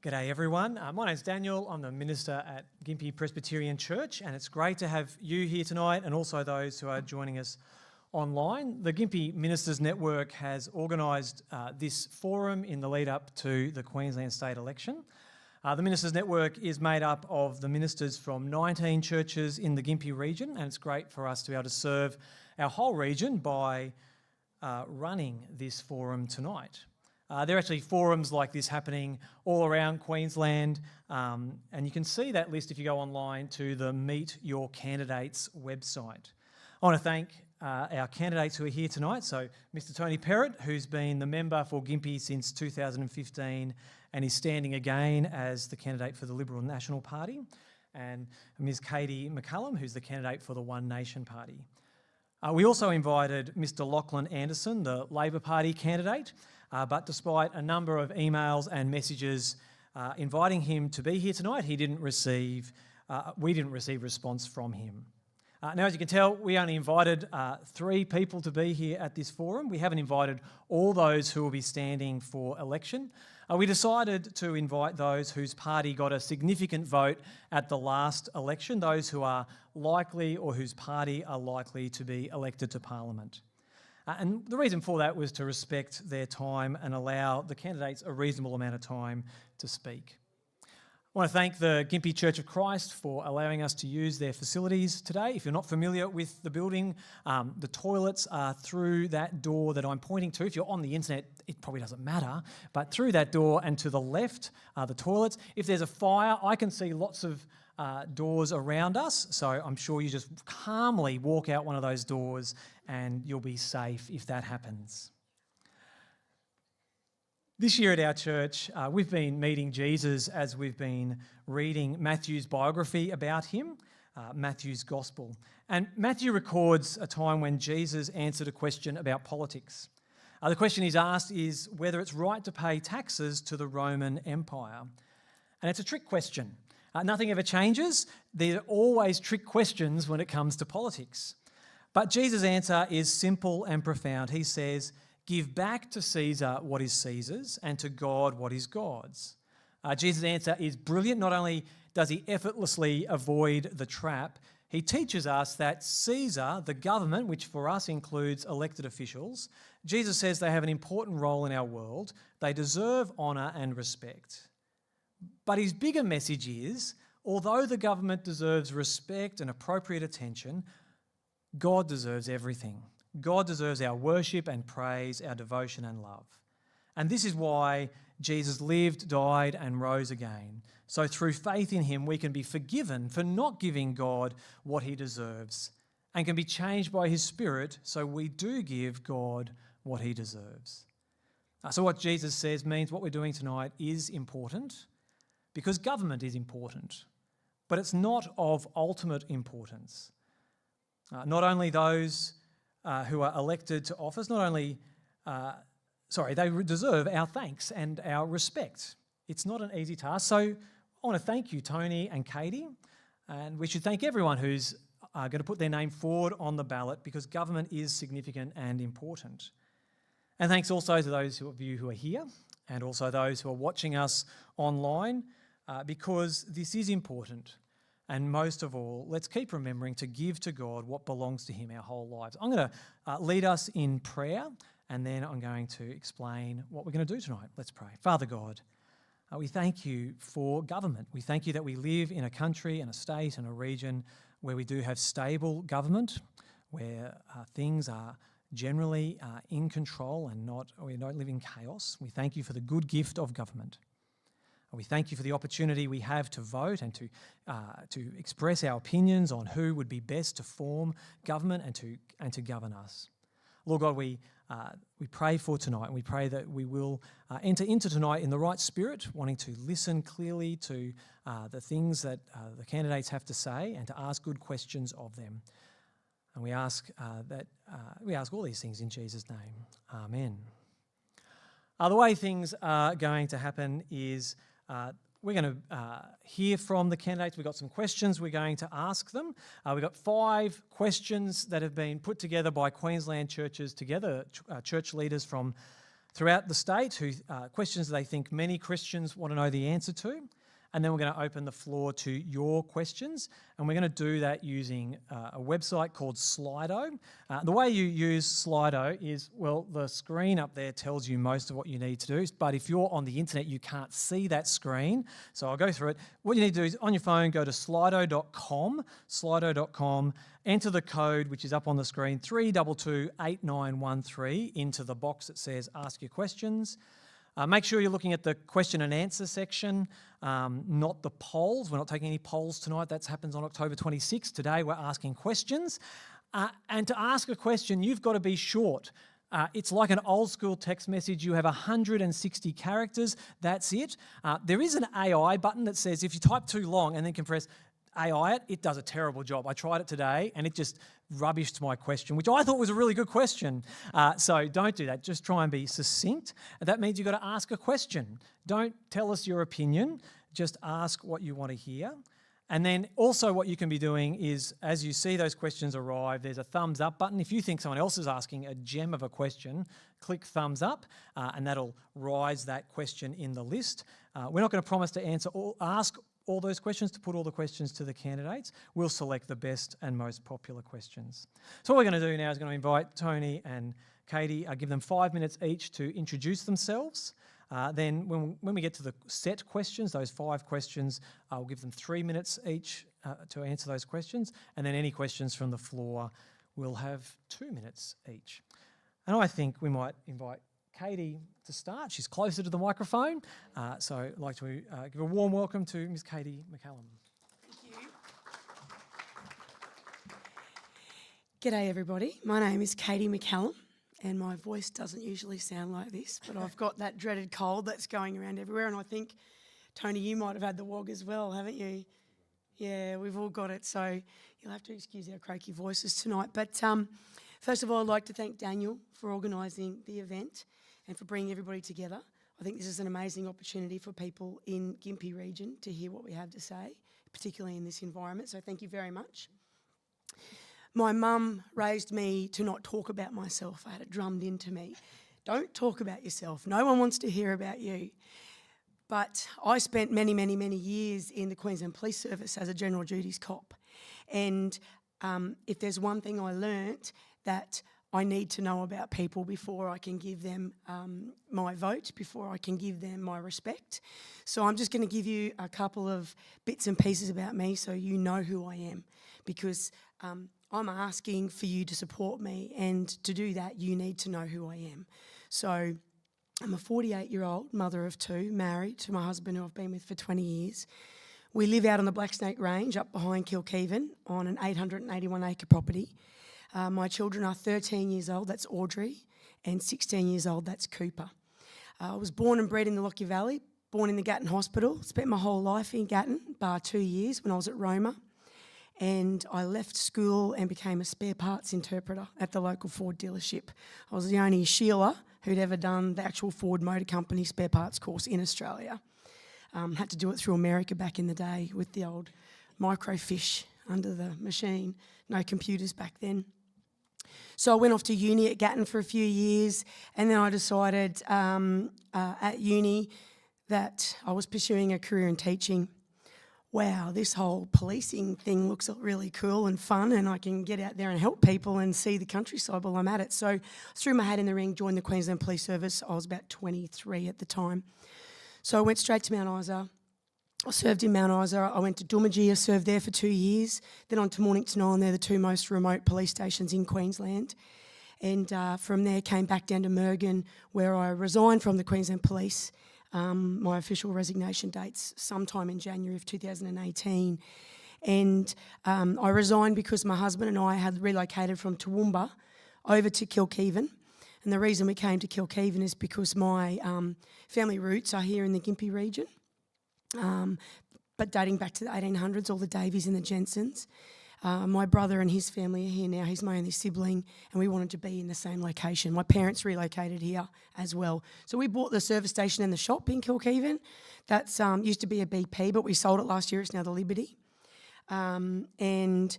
G'day everyone. My name's Daniel. I'm the minister at Gympie Presbyterian Church, and it's great to have you here tonight and also those who are joining us online. The Gympie Ministers Network has organised this forum in the lead up to the Queensland state election. The Ministers Network is made up of the ministers from 19 churches in the Gympie region, and it's great for us to be able to serve our whole region by running this forum tonight. There are actually forums like this happening all around Queensland, and you can see that list if you go online to the Meet Your Candidates website. I want to thank our candidates who are here tonight. So Mr Tony Perrott, who's been the member for Gympie since 2015 and is standing again as the candidate for the Liberal National Party, and Ms Katie McCullum, who's the candidate for the One Nation Party. We also invited Mr Lachlan Anderson, the Labor Party candidate, but despite a number of emails and messages inviting him to be here tonight, we didn't receive response from him. Now, as you can tell, we only invited 3 people to be here at this forum. We haven't invited all those who will be standing for election. We decided to invite those whose party got a significant vote at the last election, those who are likely or whose party are likely to be elected to Parliament. And the reason for that was to respect their time and allow the candidates a reasonable amount of time to speak. I want to thank the Gympie Church of Christ for allowing us to use their facilities today. If you're not familiar with the building, the toilets are through that door that I'm pointing to. If you're on the internet, it probably doesn't matter, but through that door and to the left are the toilets. If there's a fire, I can see lots of doors around us, so I'm sure you just calmly walk out one of those doors and you'll be safe if that happens. This year at our church, we've been meeting Jesus as we've been reading Matthew's biography about him, Matthew's Gospel. And Matthew records a time when Jesus answered a question about politics. The question he's asked is whether it's right to pay taxes to the Roman Empire. And it's a trick question. Nothing ever changes. There are always trick questions when it comes to politics. But Jesus' answer is simple and profound. He says, "Give back to Caesar what is Caesar's and to God what is God's." Jesus' answer is brilliant. Not only does he effortlessly avoid the trap, he teaches us that Caesar, the government, which for us includes elected officials, Jesus says they have an important role in our world. They deserve honour and respect. But his bigger message is, although the government deserves respect and appropriate attention, God deserves everything. God deserves our worship and praise, our devotion and love. And this is why Jesus lived, died and rose again. So through faith in him, we can be forgiven for not giving God what he deserves and can be changed by his Spirit so we do give God what he deserves. So what Jesus says means what we're doing tonight is important because government is important, but it's not of ultimate importance. Not only those who are elected to office, they deserve our thanks and our respect. It's not an easy task. So I want to thank you, Tony and Katie, and we should thank everyone who's going to put their name forward on the ballot because government is significant and important. And thanks also to those of you who are here and also those who are watching us online because this is important. And most of all, let's keep remembering to give to God what belongs to him our whole lives. I'm going to lead us in prayer and then I'm going to explain what we're going to do tonight. Let's pray. Father God, we thank you for government. We thank you that we live in a country and a state and a region where we do have stable government, where things are generally in control and we don't live in chaos. We thank you for the good gift of government. We thank you for the opportunity we have to vote and to express our opinions on who would be best to form government and to govern us. Lord God, we pray for tonight, and we pray that we will enter into tonight in the right spirit, wanting to listen clearly to the things that the candidates have to say and to ask good questions of them. And we ask all these things in Jesus' name. Amen. The way things are going to happen is we're going to hear from the candidates. We've got some questions we're going to ask them. We've got 5 questions that have been put together by Queensland churches together, church leaders from throughout the state, questions they think many Christians want to know the answer to. And then we're going to open the floor to your questions. And we're going to do that using a website called Slido. The way you use Slido is, well, the screen up there tells you most of what you need to do. But if you're on the internet, you can't see that screen. So I'll go through it. What you need to do is on your phone, go to slido.com, enter the code, which is up on the screen, 3228913, into the box that says Ask Your Questions. Make sure you're looking at the question and answer section, not the polls. We're not taking any polls tonight. That happens on October 26th. Today we're asking questions. And to ask a question, you've got to be short. It's like an old school text message. You have 160 characters. That's it. There is an AI button that says if you type too long and then can press AI it, it does a terrible job. I tried it today and it just rubbished my question, which I thought was a really good question. So don't do that. Just try and be succinct. That means you've got to ask a question. Don't tell us your opinion. Just ask what you want to hear. And then also what you can be doing is, as you see those questions arrive, there's a thumbs up button. If you think someone else is asking a gem of a question, click thumbs up and that'll rise that question in the list. We're not going to promise to ask all those questions, to put all the questions to the candidates. We'll select the best and most popular questions. So what we're going to do now is going to invite Tony and Katie, give them 5 minutes each to introduce themselves. Then when we get to the set questions, those 5 questions, I'll give them 3 minutes each to answer those questions. And then any questions from the floor will have 2 minutes each. And I think we might invite Katie to start. She's closer to the microphone. So I'd like to give a warm welcome to Ms. Katie McCallum. Thank you. G'day everybody. My name is Katie McCallum and my voice doesn't usually sound like this, but I've got that dreaded cold that's going around everywhere, and I think, Tony, you might have had the wog as well, haven't you? Yeah, we've all got it, so you'll have to excuse our croaky voices tonight. But first of all, I'd like to thank Daniel for organising the event and for bringing everybody together. I think this is an amazing opportunity for people in Gympie region to hear what we have to say, particularly in this environment, so thank you very much. My mum raised me to not talk about myself. I had it drummed into me. Don't talk about yourself. No one wants to hear about you. But I spent many, many, many years in the Queensland Police Service as a general duties cop. And if there's one thing I learnt, that I need to know about people before I can give them my vote, before I can give them my respect. So I'm just going to give you a couple of bits and pieces about me so you know who I am, because I'm asking for you to support me, and to do that you need to know who I am. So I'm a 48-year-old mother of 2, married to my husband who I've been with for 20 years. We live out on the Black Snake Range up behind Kilkeven on an 881-acre property. My children are 13 years old, that's Audrey, and 16 years old, that's Cooper. I was born and bred in the Lockyer Valley, born in the Gatton Hospital, spent my whole life in Gatton, bar 2 years when I was at Roma. And I left school and became a spare parts interpreter at the local Ford dealership. I was the only Sheila who'd ever done the actual Ford Motor Company spare parts course in Australia. Had to do it through America back in the day with the old microfiche under the machine. No computers back then. So I went off to uni at Gatton for a few years, and then I decided at uni that I was pursuing a career in teaching. Wow, this whole policing thing looks really cool and fun, and I can get out there and help people and see the countryside while I'm at it. So I threw my hat in the ring, joined the Queensland Police Service. I was about 23 at the time. So I went straight to Mount Isa. I served in Mount Isa. I went to Doomadgee. I served there for 2 years. Then on to Mornington Island. They're the 2 most remote police stations in Queensland. And from there came back down to Mergen, where I resigned from the Queensland Police. My official resignation date's sometime in January of 2018. And I resigned because my husband and I had relocated from Toowoomba over to Kilkeven. And the reason we came to Kilkeven is because my family roots are here in the Gympie region, but dating back to the 1800s, all the Davies and the Jensens. My brother and his family are here now. He's my only sibling, and we wanted to be in the same location. My parents relocated here as well. So we bought the service station and the shop in Kilkeven. That's used to be a BP, but we sold it last year. It's now the Liberty. And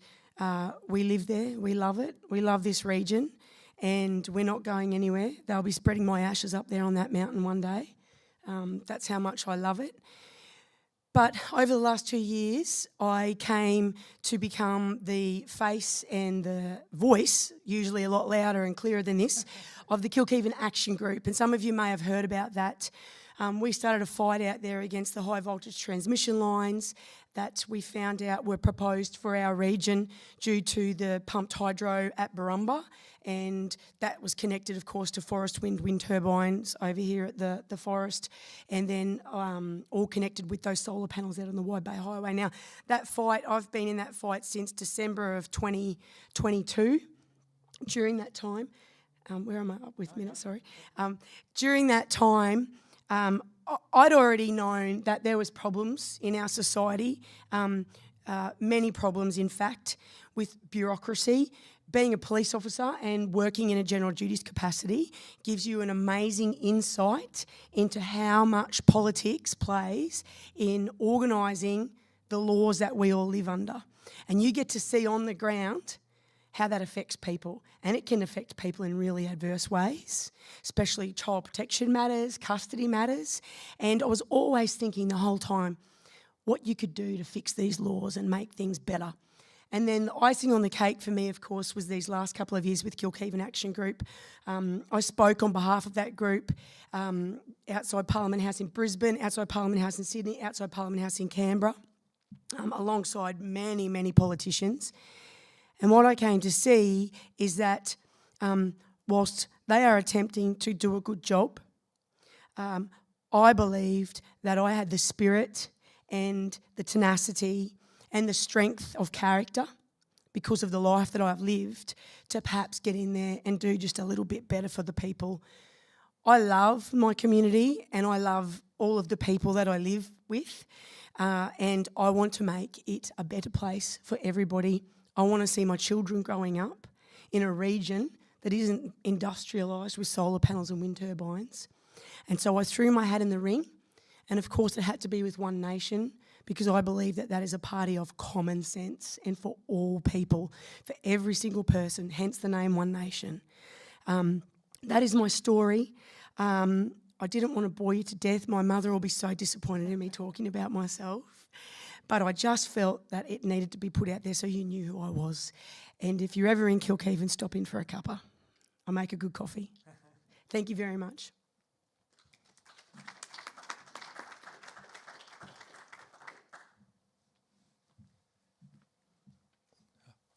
we live there. We love it. We love this region. and we're not going anywhere. They'll be spreading my ashes up there on that mountain one day. That's how much I love it. But over the last 2 years, I came to become the face and the voice, usually a lot louder and clearer than this, of the Kilkeven Action Group. And some of you may have heard about that. We started a fight out there against the high voltage transmission lines that we found out were proposed for our region due to the pumped hydro at Barumba, and that was connected, of course, to forest wind turbines over here at the forest, and then all connected with those solar panels out on the Wide Bay Highway. Now, that fight, I've been in that fight since December of 2022. During that time, where am I up with minutes, sorry? During that time, I'd already known that there was problems in our society, many problems in fact, with bureaucracy. Being a police officer and working in a general duties capacity gives you an amazing insight into how much politics plays in organising the laws that we all live under. And you get to see on the ground how that affects people. And it can affect people in really adverse ways, especially child protection matters, custody matters. And I was always thinking the whole time what you could do to fix these laws and make things better. And then the icing on the cake for me, of course, was these last couple of years with Kilkeven Action Group. I spoke on behalf of that group outside Parliament House in Brisbane, outside Parliament House in Sydney, outside Parliament House in Canberra, alongside many, many politicians. And what I came to see is that whilst they are attempting to do a good job, I believed that I had the spirit and the tenacity and the strength of character because of the life that I've lived to perhaps get in there and do just a little bit better for the people. I love my community and I love all of the people that I live with, and I want to make it a better place for everybody. I want to see my children growing up in a region that isn't industrialised with solar panels and wind turbines. And so I threw my hat in the ring, and of course it had to be with One Nation, because I believe that that is a party of common sense and for all people, for every single person, hence the name One Nation. That is my story. I didn't want to bore you to death. My mother will be so disappointed in me talking about myself. But I just felt that it needed to be put out there so you knew who I was. And if you're ever in Kilkeven, stop in for a cuppa. I make a good coffee. Thank you very much.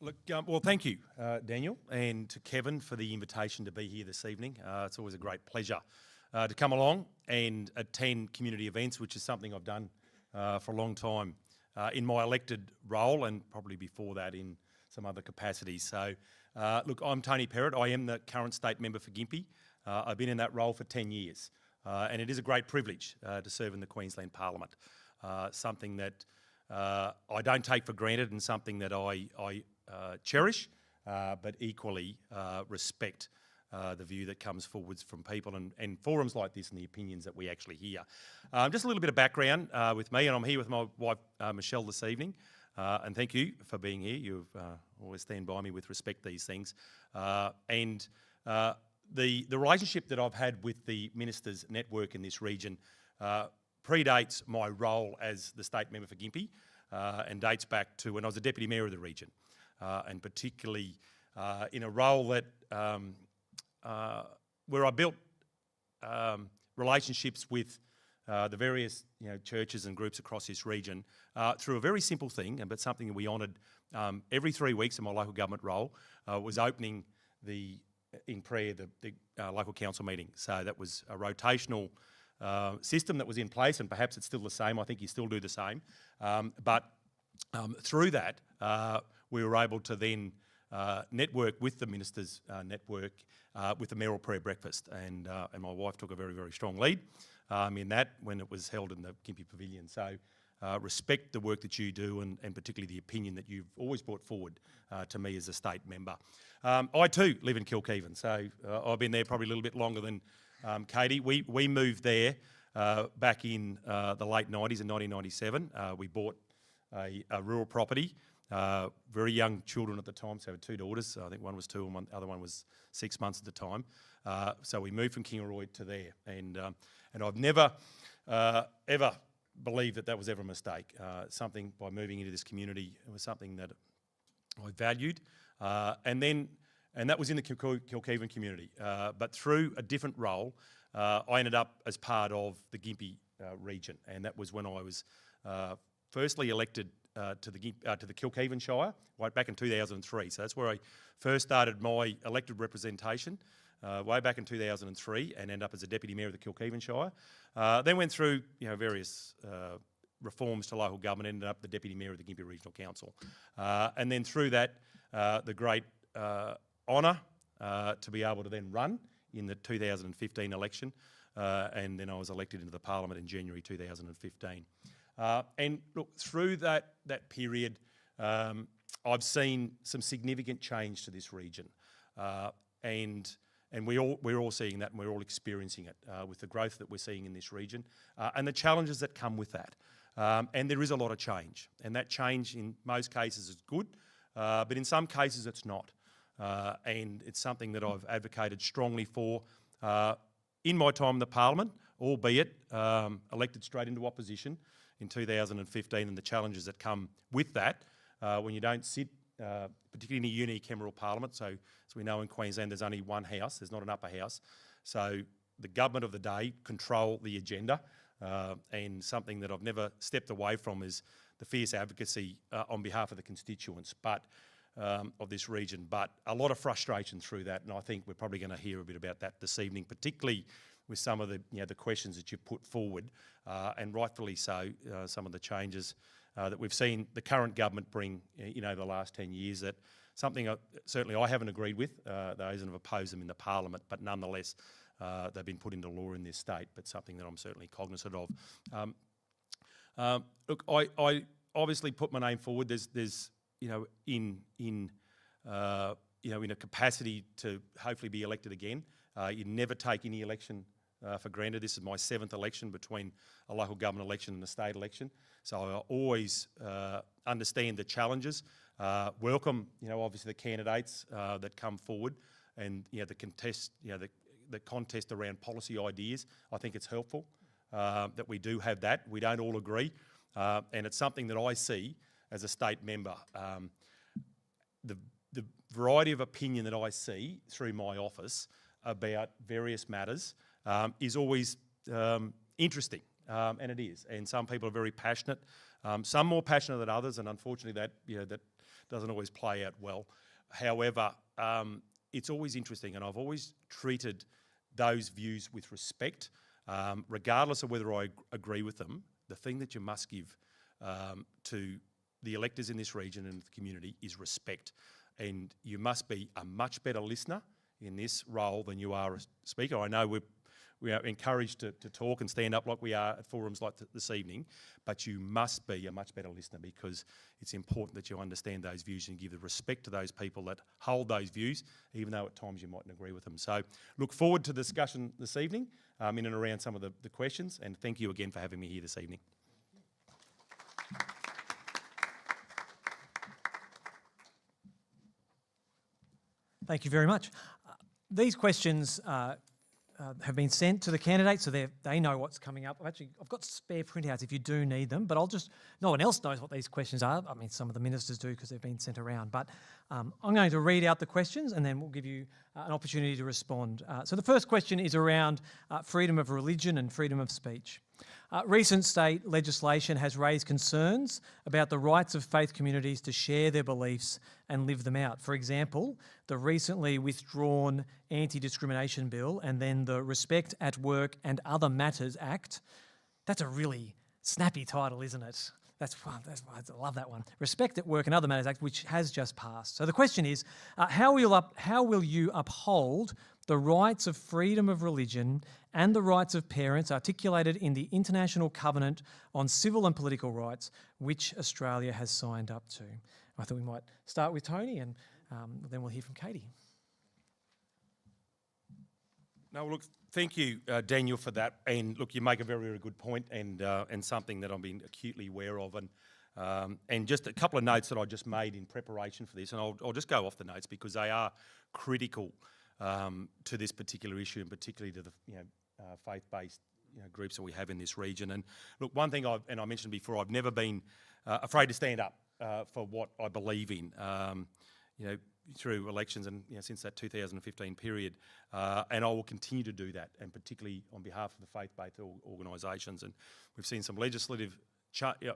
Look, well, thank you, Daniel, and to Kevin for the invitation to be here this evening. It's always a great pleasure to come along and attend community events, which is something I've done for a long time in my elected role and probably before that in some other capacities. So, look, I'm Tony Perrott. I am the current state member for Gympie. I've been in that role for 10 years, and it is a great privilege to serve in the Queensland Parliament, something that I don't take for granted and something that I cherish, but equally respect the view that comes forwards from people and forums like this and the opinions that we actually hear. Just a little bit of background with me, and I'm here with my wife Michelle this evening, and thank you for being here. You've always stand by me with respect these things. And the relationship that I've had with the Ministers Network in this region predates my role as the state member for Gympie and dates back to when I was the Deputy Mayor of the region. And particularly in a role that where I built relationships with the various churches and groups across this region through a very simple thing, but something that we honoured every 3 weeks in my local government role was opening in prayer the local council meeting. So that was a rotational system that was in place, and perhaps it's still the same. I think you still do the same, but through that. We were able to then network with the Ministers Network with the mayoral prayer breakfast, and my wife took a very, very strong lead in that when it was held in the Gympie Pavilion. So respect the work that you do and particularly the opinion that you've always brought forward to me as a state member. I too live in Kilkeven, so I've been there probably a little bit longer than Katie. We moved there back in the late 90s in 1997. We bought a rural property very young children at the time, so I had 2 daughters. I think one was 2 and the other one was 6 months at the time. So we moved from Kingaroy to there, and I've never ever believed that was ever a mistake. Something by moving into this community, it was something that I valued, and that was in the Kilkeven community. But through a different role, I ended up as part of the Gympie region, and that was when I was firstly elected to the Kilkeven Shire, right back in 2003. So that's where I first started my elected representation, way back in 2003, and ended up as a deputy mayor of the Kilkeven Shire. Then went through various reforms to local government, ended up the deputy mayor of the Gympie Regional Council, and then through that, the great honour to be able to then run in the 2015 election, and then I was elected into the Parliament in January 2015. And look, through that period, I've seen some significant change to this region, and we're all seeing that, and we're all experiencing it with the growth that we're seeing in this region, and the challenges that come with that. And there is a lot of change, and that change in most cases is good, but in some cases it's not. And it's something that I've advocated strongly for in my time in the Parliament, albeit elected straight into opposition in 2015, and the challenges that come with that when you don't sit, particularly in a unicameral Parliament. So as we know in Queensland, there's only one house, there's not an upper house. So the government of the day control the agenda, and something that I've never stepped away from is the fierce advocacy on behalf of the constituents of this region, but a lot of frustration through that, and I think we're probably going to hear a bit about that this evening, particularly with some of the questions that you've put forward, and rightfully so. Some of the changes that we've seen the current government bring, over the last 10 years, that something certainly I haven't agreed with. Those that have opposed them in the Parliament, but nonetheless they've been put into law in this state. But something that I'm certainly cognizant of. Look, I obviously put my name forward. There's in a capacity to hopefully be elected again. You never take any election for granted. This is my 7th election between a local government election and a state election. So I always understand the challenges. Welcome, obviously the candidates that come forward, and the contest, the contest around policy ideas. I think it's helpful that we do have that. We don't all agree, and it's something that I see as a state member. The variety of opinion that I see through my office about various matters is always interesting, and it is. And some people are very passionate, some more passionate than others, and unfortunately that doesn't always play out well. However, it's always interesting, and I've always treated those views with respect, regardless of whether I agree with them. The thing that you must give to the electors in this region and the community is respect, and you must be a much better listener in this role than you are a speaker. I know we are encouraged to talk and stand up like we are at forums like this evening, but you must be a much better listener, because it's important that you understand those views and give the respect to those people that hold those views, even though at times you mightn't agree with them. So look forward to the discussion this evening in and around some of the questions, and thank you again for having me here this evening. Thank you very much. These questions have been sent to the candidates, so they know what's coming up. I've got spare printouts if you do need them, but no one else knows what these questions are. I mean, some of the ministers do because they've been sent around, but I'm going to read out the questions and then we'll give you an opportunity to respond. So the first question is around freedom of religion and freedom of speech. Recent state legislation has raised concerns about the rights of faith communities to share their beliefs and live them out. For example, the recently withdrawn Anti-Discrimination Bill and then the Respect at Work and Other Matters Act. That's a really snappy title, isn't it? I love that one. Respect at Work and Other Matters Act, which has just passed. So the question is, how will you uphold the rights of freedom of religion and the rights of parents articulated in the International Covenant on Civil and Political Rights, which Australia has signed up to? I thought we might start with Tony, and then we'll hear from Katie. No, look, thank you, Daniel, for that. And look, you make a very, very good point, and something that I've been acutely aware of. And And just a couple of notes that I just made in preparation for this, and I'll just go off the notes because they are critical to this particular issue, and particularly to the faith-based groups that we have in this region. And look, one thing I mentioned before, I've never been afraid to stand up for what I believe in. Through elections and since that 2015 period, and I will continue to do that, and particularly on behalf of the faith-based organisations. And we've seen some legislative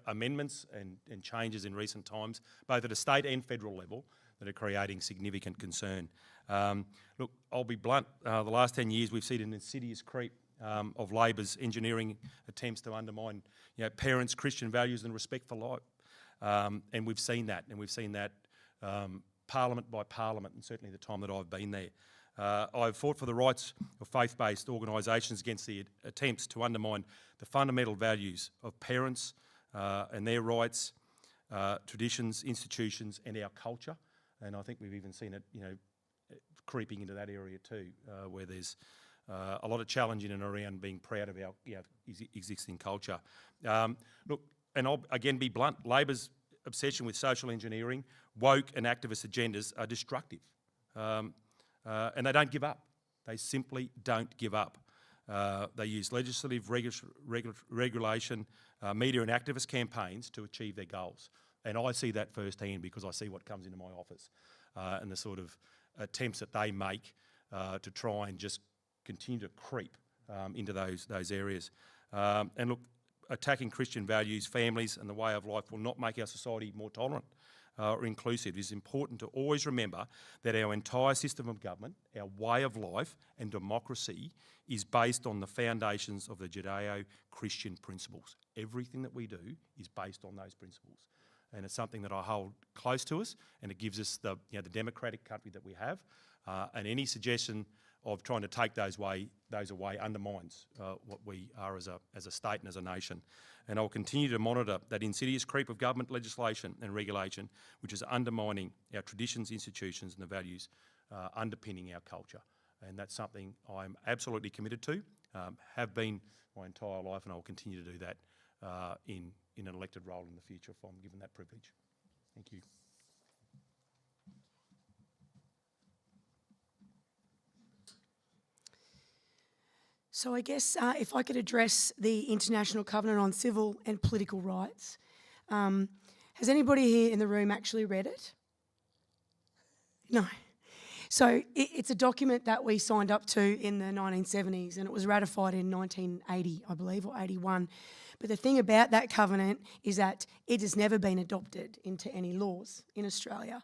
amendments and changes in recent times, both at a state and federal level, that are creating significant concern. Look, I'll be blunt. The last 10 years, we've seen an insidious creep of Labor's engineering attempts to undermine parents' Christian values and respect for life. And we've seen that, parliament by parliament, and certainly the time that I've been there. I've fought for the rights of faith-based organisations against the attempts to undermine the fundamental values of parents and their rights, traditions, institutions, and our culture. And I think we've even seen it, creeping into that area too, where there's a lot of challenge in and around being proud of our existing culture. Look, and I'll again be blunt, Labor's obsession with social engineering, woke and activist agendas are destructive. And they don't give up. They simply don't give up. They use legislative regulation, media and activist campaigns to achieve their goals. And I see that firsthand because I see what comes into my office and the sort of attempts that they make to try and just continue to creep into those areas. And look, attacking Christian values, families and the way of life will not make our society more tolerant or inclusive. It is important to always remember that our entire system of government, our way of life and democracy is based on the foundations of the Judeo-Christian principles. Everything that we do is based on those principles. And it's something that I hold close to us, and it gives us the democratic country that we have. And any suggestion of trying to take those away undermines what we are as a state and as a nation. And I'll continue to monitor that insidious creep of government legislation and regulation, which is undermining our traditions, institutions and the values underpinning our culture. And that's something I'm absolutely committed to, have been my entire life, and I'll continue to do that in an elected role in the future if I'm given that privilege. Thank you. So I guess if I could address the International Covenant on Civil and Political Rights. Has anybody here in the room actually read it? No. So it's a document that we signed up to in the 1970s, and it was ratified in 1980, I believe, or 81. But the thing about that covenant is that it has never been adopted into any laws in Australia,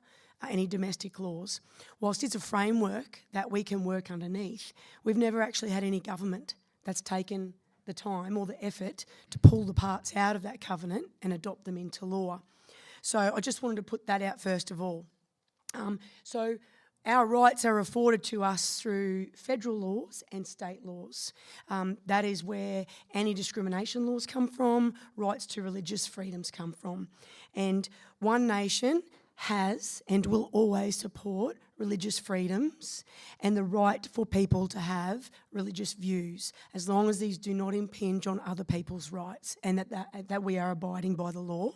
any domestic laws. Whilst it's a framework that we can work underneath, we've never actually had any government that's taken the time or the effort to pull the parts out of that covenant and adopt them into law. So I just wanted to put that out first of all. So our rights are afforded to us through federal laws and state laws. That is where anti-discrimination laws come from, rights to religious freedoms come from. And One Nation has and will always support religious freedoms and the right for people to have religious views, as long as these do not impinge on other people's rights, and that we are abiding by the law.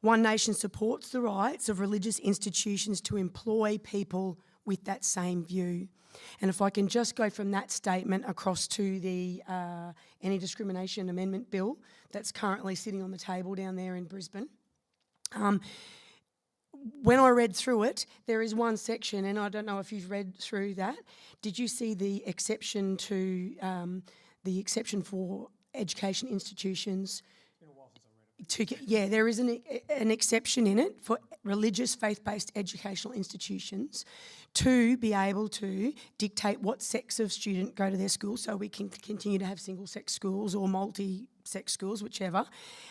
One Nation supports the rights of religious institutions to employ people with that same view. And if I can just go from that statement across to the Anti-Discrimination Amendment Bill that's currently sitting on the table down there in Brisbane. When I read through it, there is one section, and I don't know if you've read through that. Did you see the exception to the exception for education institutions? Yeah, there is an exception in it for religious faith-based educational institutions to be able to dictate what sex of student go to their school, so we can continue to have single-sex schools or multi-sex schools, whichever,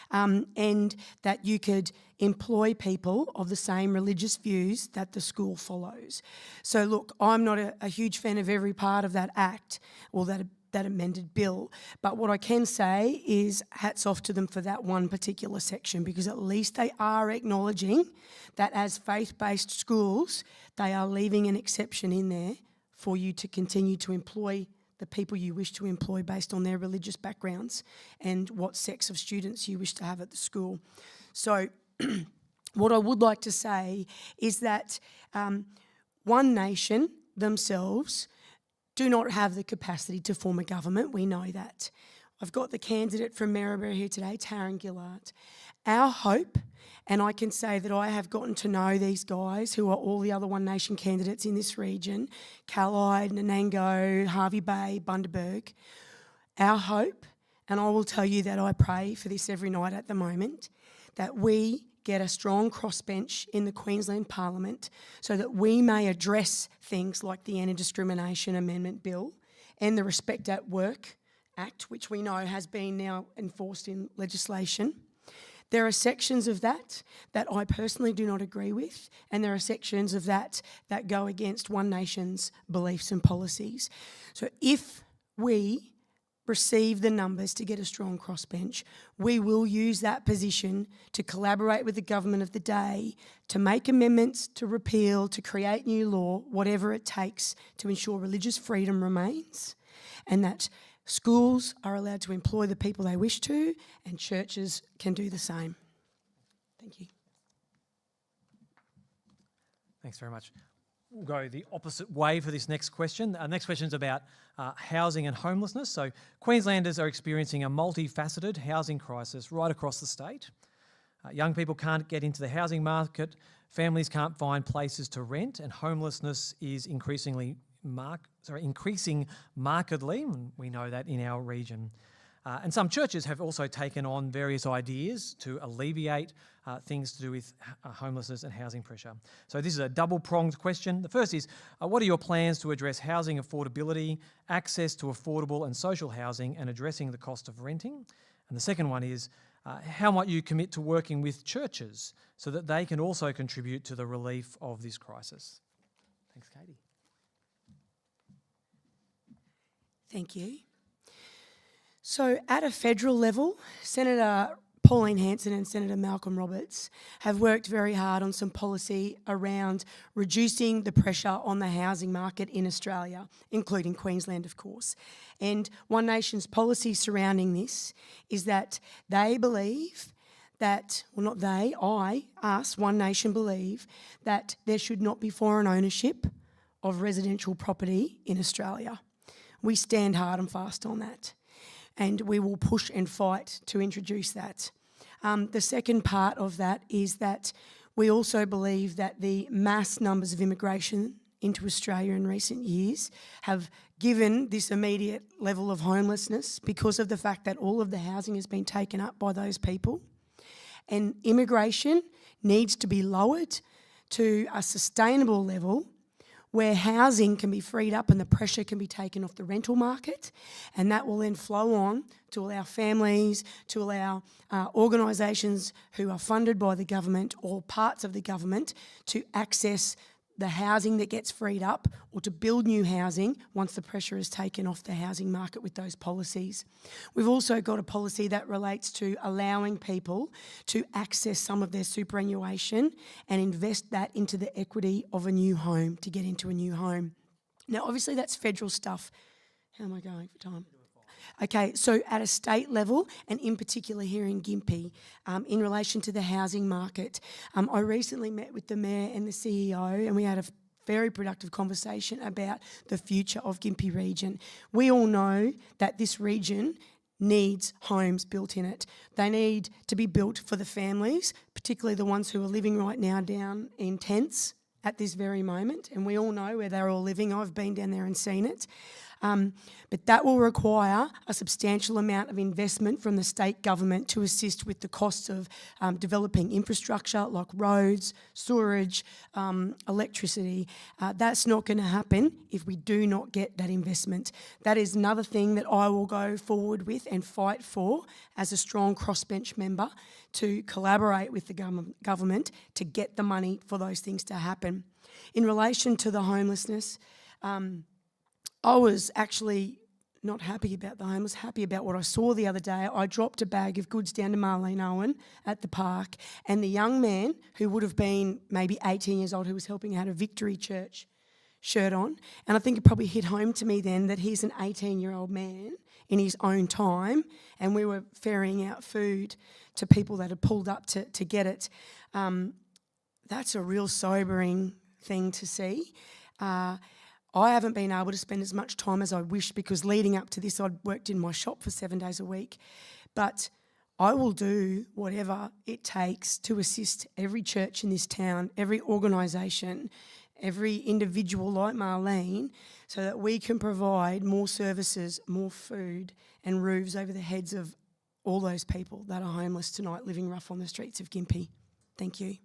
and that you could employ people of the same religious views that the school follows. So look, I'm not a huge fan of every part of that act or that amended bill, but what I can say is hats off to them for that one particular section, because at least they are acknowledging that as faith-based schools, they are leaving an exception in there for you to continue to employ the people you wish to employ based on their religious backgrounds and what sex of students you wish to have at the school. So what I would like to say is that One Nation themselves do not have the capacity to form a government. We know that. I've got the candidate from Maryborough here today, Taryn Gillard. Our hope, and I can say that I have gotten to know these guys who are all the other One Nation candidates in this region, Callide, Nanango, Harvey Bay, Bundaberg. Our hope, and I will tell you that I pray for this every night at the moment, that we get a strong crossbench in the Queensland Parliament so that we may address things like the Anti-Discrimination Amendment Bill and the Respect at Work Act, which we know has been now enforced in legislation. There are sections of that I personally do not agree with, and there are sections of that go against One Nation's beliefs and policies. So if we receive the numbers to get a strong crossbench, we will use that position to collaborate with the government of the day, to make amendments, to repeal, to create new law, whatever it takes to ensure religious freedom remains, and that schools are allowed to employ the people they wish to, and churches can do the same. Thank you. Thanks very much. We'll go the opposite way for this next question. Our next question is about housing and homelessness. So Queenslanders are experiencing a multifaceted housing crisis right across the state. Young people can't get into the housing market, families can't find places to rent, and homelessness is increasing markedly, and we know that in our region. And some churches have also taken on various ideas to alleviate things to do with homelessness and housing pressure. So this is a double-pronged question. The first is, what are your plans to address housing affordability, access to affordable and social housing, and addressing the cost of renting? And the second one is, how might you commit to working with churches so that they can also contribute to the relief of this crisis? Thanks, Katie. Thank you. So at a federal level, Senator Pauline Hanson and Senator Malcolm Roberts have worked very hard on some policy around reducing the pressure on the housing market in Australia, including Queensland, of course. And One Nation's policy surrounding this is that they believe that, well, not they, us, One Nation believe that there should not be foreign ownership of residential property in Australia. We stand hard and fast on that, and we will push and fight to introduce that. The second part of that is that we also believe that the mass numbers of immigration into Australia in recent years have given this immediate level of homelessness because of the fact that all of the housing has been taken up by those people. And immigration needs to be lowered to a sustainable level where housing can be freed up and the pressure can be taken off the rental market, and that will then flow on to allow families, to allow organisations who are funded by the government or parts of the government to access the housing that gets freed up, or to build new housing once the pressure is taken off the housing market with those policies. We've also got a policy that relates to allowing people to access some of their superannuation and invest that into the equity of a new home, to get into a new home. Now, obviously that's federal stuff. How am I going for time? Okay, so at a state level, and in particular here in Gympie, in relation to the housing market, I recently met with the Mayor and the CEO, and we had a very productive conversation about the future of Gympie region. We all know that this region needs homes built in it. They need to be built for the families, particularly the ones who are living right now down in tents at this very moment, and we all know where they're all living. I've been down there and seen it. But that will require a substantial amount of investment from the state government to assist with the costs of developing infrastructure like roads, sewerage, electricity. That's not going to happen if we do not get that investment. That is another thing that I will go forward with and fight for as a strong crossbench member, to collaborate with the government to get the money for those things to happen. In relation to the homelessness, I was actually not happy about the homeless, happy about what I saw the other day. I dropped a bag of goods down to Marlene Owen at the park, and the young man, who would have been maybe 18 years old, who was helping out a Victory Church shirt on. And I think it probably hit home to me then that he's an 18-year-old man in his own time, and we were ferrying out food to people that had pulled up to get it. That's a real sobering thing to see. I haven't been able to spend as much time as I wish, because leading up to this I'd worked in my shop for 7 days a week. But I will do whatever it takes to assist every church in this town, every organisation, every individual like Marlene, so that we can provide more services, more food and roofs over the heads of all those people that are homeless tonight, living rough on the streets of Gympie. Thank you.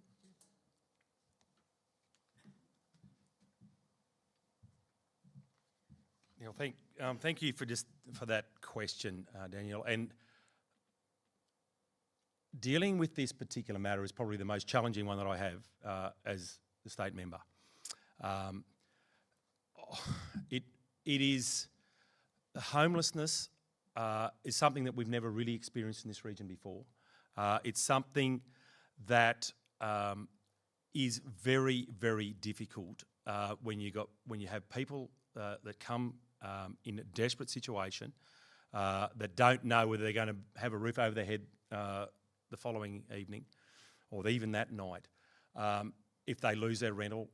Thank you for that question, Daniel. And dealing with this particular matter is probably the most challenging one that I have as the state member. It is homelessness is something that we've never really experienced in this region before. It's something that is very, very difficult when you have people that come in a desperate situation that don't know whether they're going to have a roof over their head the following evening or even that night. If they lose their rental,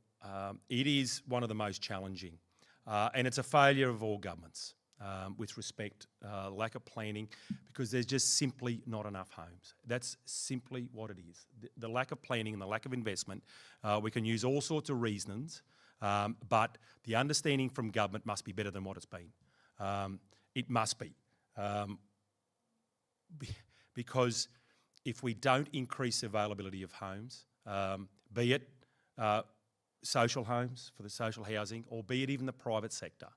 it is one of the most challenging. And it's a failure of all governments with respect, lack of planning, because there's just simply not enough homes. That's simply what it is. The lack of planning and the lack of investment, we can use all sorts of reasons, but the understanding from government must be better than what it's been. It must be. Because if we don't increase the availability of homes, be it social homes for the social housing, or be it even the private sector,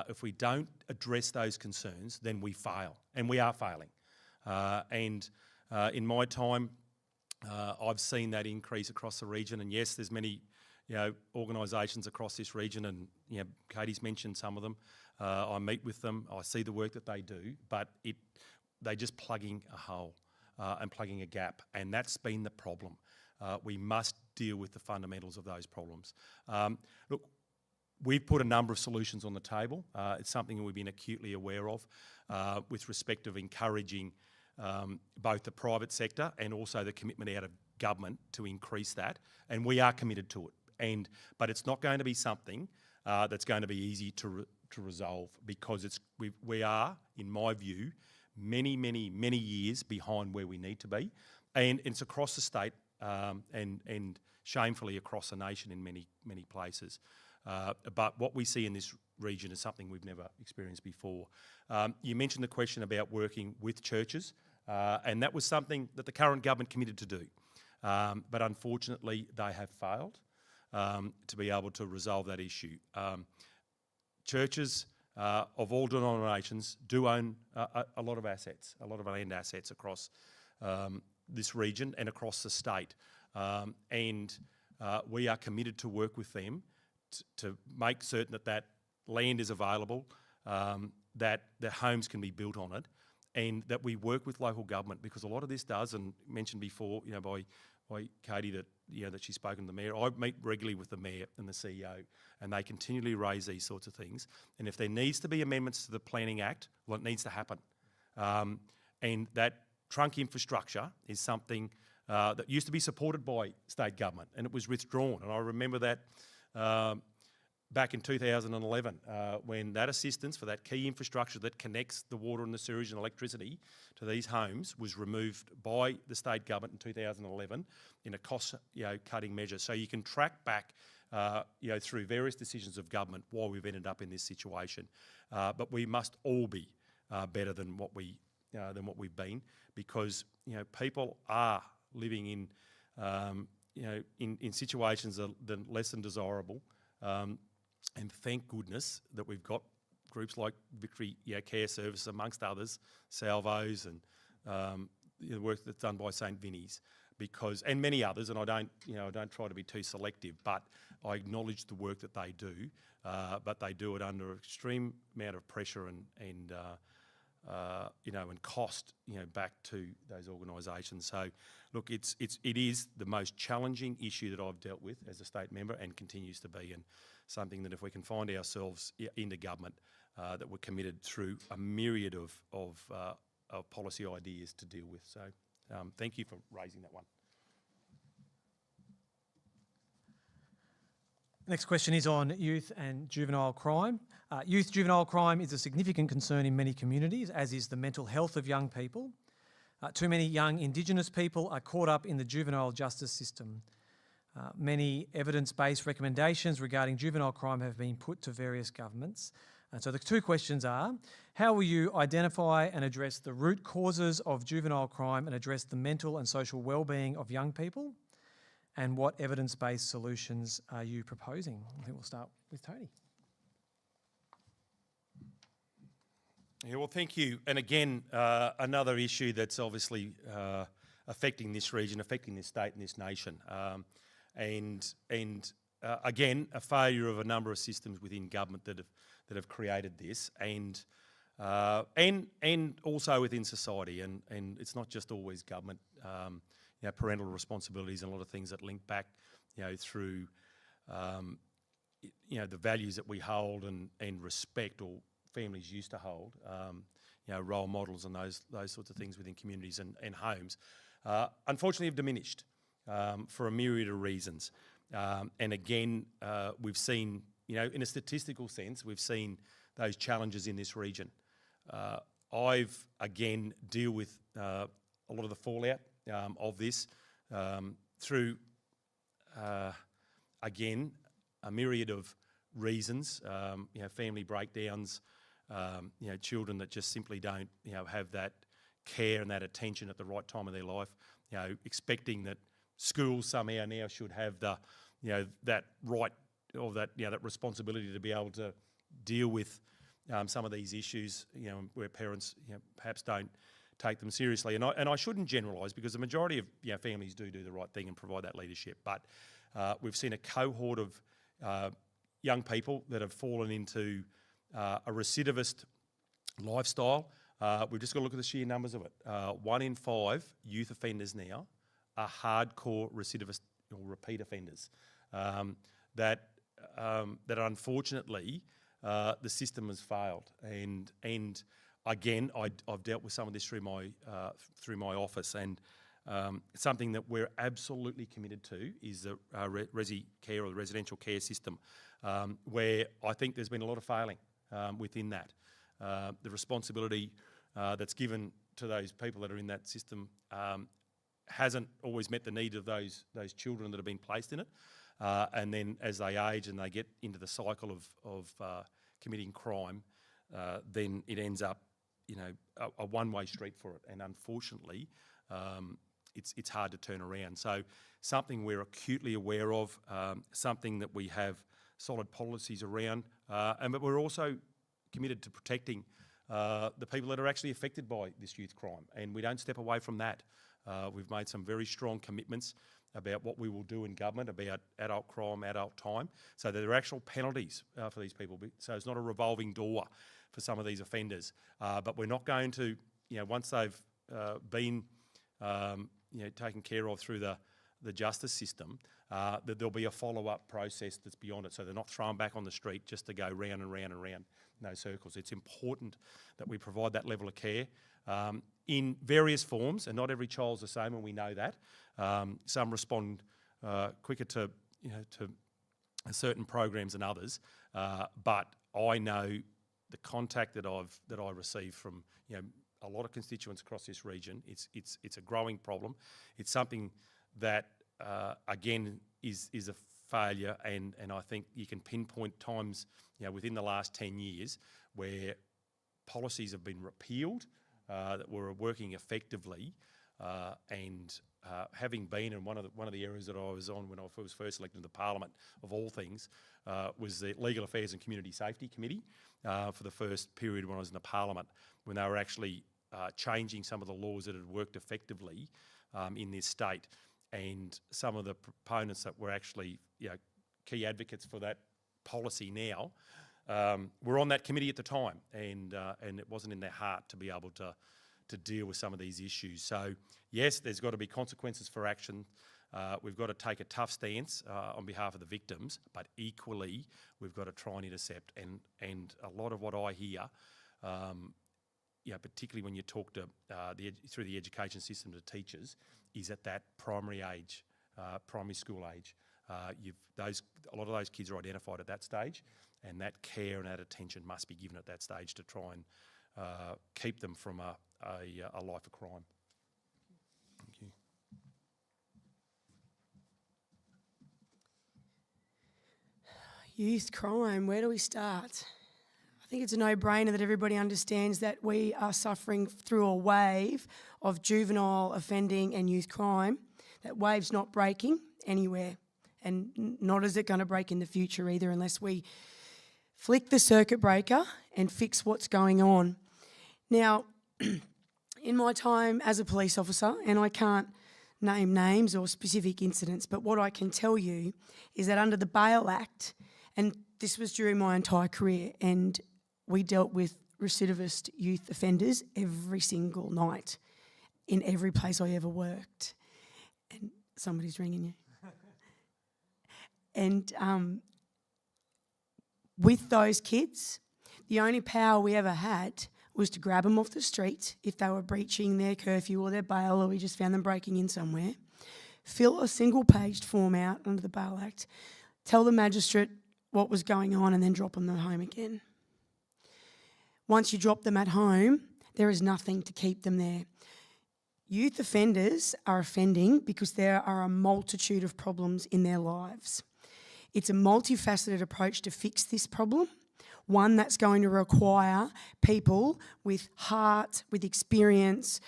if we don't address those concerns, then we fail, and we are failing. In my time, I've seen that increase across the region, and yes, there's many organisations across this region, and Katie's mentioned some of them. I meet with them, I see the work that they do, but they're just plugging a hole and plugging a gap, and that's been the problem. We must deal with the fundamentals of those problems. Look, we've put a number of solutions on the table. It's something that we've been acutely aware of with respect of encouraging both the private sector and also the commitment out of government to increase that, and we are committed to it. But it's not going to be something that's going to be easy to resolve, because we are, in my view, many, many, many years behind where we need to be, and it's across the state and shamefully across the nation in many, many places. But what we see in this region is something we've never experienced before. You mentioned the question about working with churches, and that was something that the current government committed to do. But unfortunately, they have failed to be able to resolve that issue. Churches of all denominations do own a lot of assets, a lot of land assets across this region and across the state. And we are committed to work with them to make certain that that land is available, that the homes can be built on it, and that we work with local government, because a lot of this does, and mentioned before, by Katie that she's spoken to the mayor. I meet regularly with the mayor and the CEO, and they continually raise these sorts of things. And if there needs to be amendments to the Planning Act, well, it needs to happen. And that trunk infrastructure is something that used to be supported by state government, and it was withdrawn. And I remember that back in 2011, when that assistance for that key infrastructure that connects the water and the sewage and electricity to these homes was removed by the state government in 2011 in a cost-cutting measure. So you can track back through various decisions of government why we've ended up in this situation. But we must all be better than what we've been, because people are living in situations that are less than desirable. And thank goodness that we've got groups like Victory Care Services, amongst others, Salvos, and the work that's done by St Vinny's, and many others. And I don't try to be too selective, but I acknowledge the work that they do. But they do it under extreme amount of pressure and and cost, back to those organisations. So, look, it is the most challenging issue that I've dealt with as a state member and continues to be, and something that if we can find ourselves into government, that we're committed through a myriad of policy ideas to deal with. So, thank you for raising that one. Next question is on youth and juvenile crime. Youth juvenile crime is a significant concern in many communities, as is the mental health of young people. Too many young Indigenous people are caught up in the juvenile justice system. Many evidence-based recommendations regarding juvenile crime have been put to various governments. And so the two questions are, how will you identify and address the root causes of juvenile crime and address the mental and social well-being of young people? And what evidence-based solutions are you proposing? I think we'll start with Tony. Yeah, well, thank you. And again, another issue that's obviously affecting this region, affecting this state and this nation. Again, a failure of a number of systems within government that have created this, and also within society. And it's not just always government. Parental responsibilities and a lot of things that link back, through, the values that we hold and respect, or families used to hold, role models and those sorts of things within communities and homes, unfortunately have diminished for a myriad of reasons. And again, we've seen, in a statistical sense, we've seen those challenges in this region. I've, again, deal with a lot of the fallout of this through, again, a myriad of reasons, family breakdowns, children that just simply don't, have that care and that attention at the right time of their life, expecting that schools somehow now should have the, that right, or that, that responsibility to be able to deal with some of these issues, where parents, perhaps don't take them seriously. And I shouldn't generalise, because the majority of families do the right thing and provide that leadership. But we've seen a cohort of young people that have fallen into a recidivist lifestyle. We've just got to look at the sheer numbers of it. 1 in 5 youth offenders now are hardcore recidivist or repeat offenders. That unfortunately the system has failed. And again, I've dealt with some of this through my office, and something that we're absolutely committed to is the resi care, or the residential care system, where I think there's been a lot of failing within that. The responsibility that's given to those people that are in that system hasn't always met the needs of those children that have been placed in it. And then as they age and they get into the cycle of committing crime, then it ends up, a one-way street for it. And unfortunately, it's hard to turn around. So something we're acutely aware of, something that we have solid policies around, but we're also committed to protecting the people that are actually affected by this youth crime. And we don't step away from that. We've made some very strong commitments about what we will do in government about adult crime, adult time, so that there are actual penalties for these people. So it's not a revolving door for some of these offenders. But we're not going to, once they've been, taken care of through the justice system, that there'll be a follow-up process that's beyond it. So they're not thrown back on the street just to go round and round and round in those circles. It's important that we provide that level of care in various forms, and not every child's the same, and we know that. Some respond quicker to certain programs than others, but I know the contact that I receive from a lot of constituents across this region. It's a growing problem. It's something that again is a failure, and I think you can pinpoint times within the last 10 years where policies have been repealed that were working effectively, and having been in one of the areas that I was on when I was first elected to Parliament, of all things, was the Legal Affairs and Community Safety Committee for the first period when I was in the Parliament, when they were actually changing some of the laws that had worked effectively in this state. And some of the proponents that were actually key advocates for that policy now were on that committee at the time, and it wasn't in their heart to be able to deal with some of these issues. So yes, there's got to be consequences for action. We've got to take a tough stance on behalf of the victims, but equally we've got to try and intercept. And a lot of what I hear, particularly when you talk to through the education system to teachers, is at that primary age, primary school age. A lot of those kids are identified at that stage, and that care and that attention must be given at that stage to try and keep them from a life of crime. Thank you. Youth crime, where do we start? I think it's a no-brainer that everybody understands that we are suffering through a wave of juvenile offending and youth crime. That wave's not breaking anywhere, and not is it going to break in the future either unless we flick the circuit breaker and fix what's going on. Now, in my time as a police officer, and I can't name names or specific incidents, but what I can tell you is that under the Bail Act, and this was during my entire career, and we dealt with recidivist youth offenders every single night in every place I ever worked. And somebody's ringing you. And with those kids, the only power we ever had was to grab them off the street if they were breaching their curfew or their bail, or we just found them breaking in somewhere, fill a single-paged form out under the Bail Act, tell the magistrate what was going on, and then drop them at home again. Once you drop them at home, there is nothing to keep them there. Youth offenders are offending because there are a multitude of problems in their lives. It's a multifaceted approach to fix this problem, one that's going to require people with heart, with experience,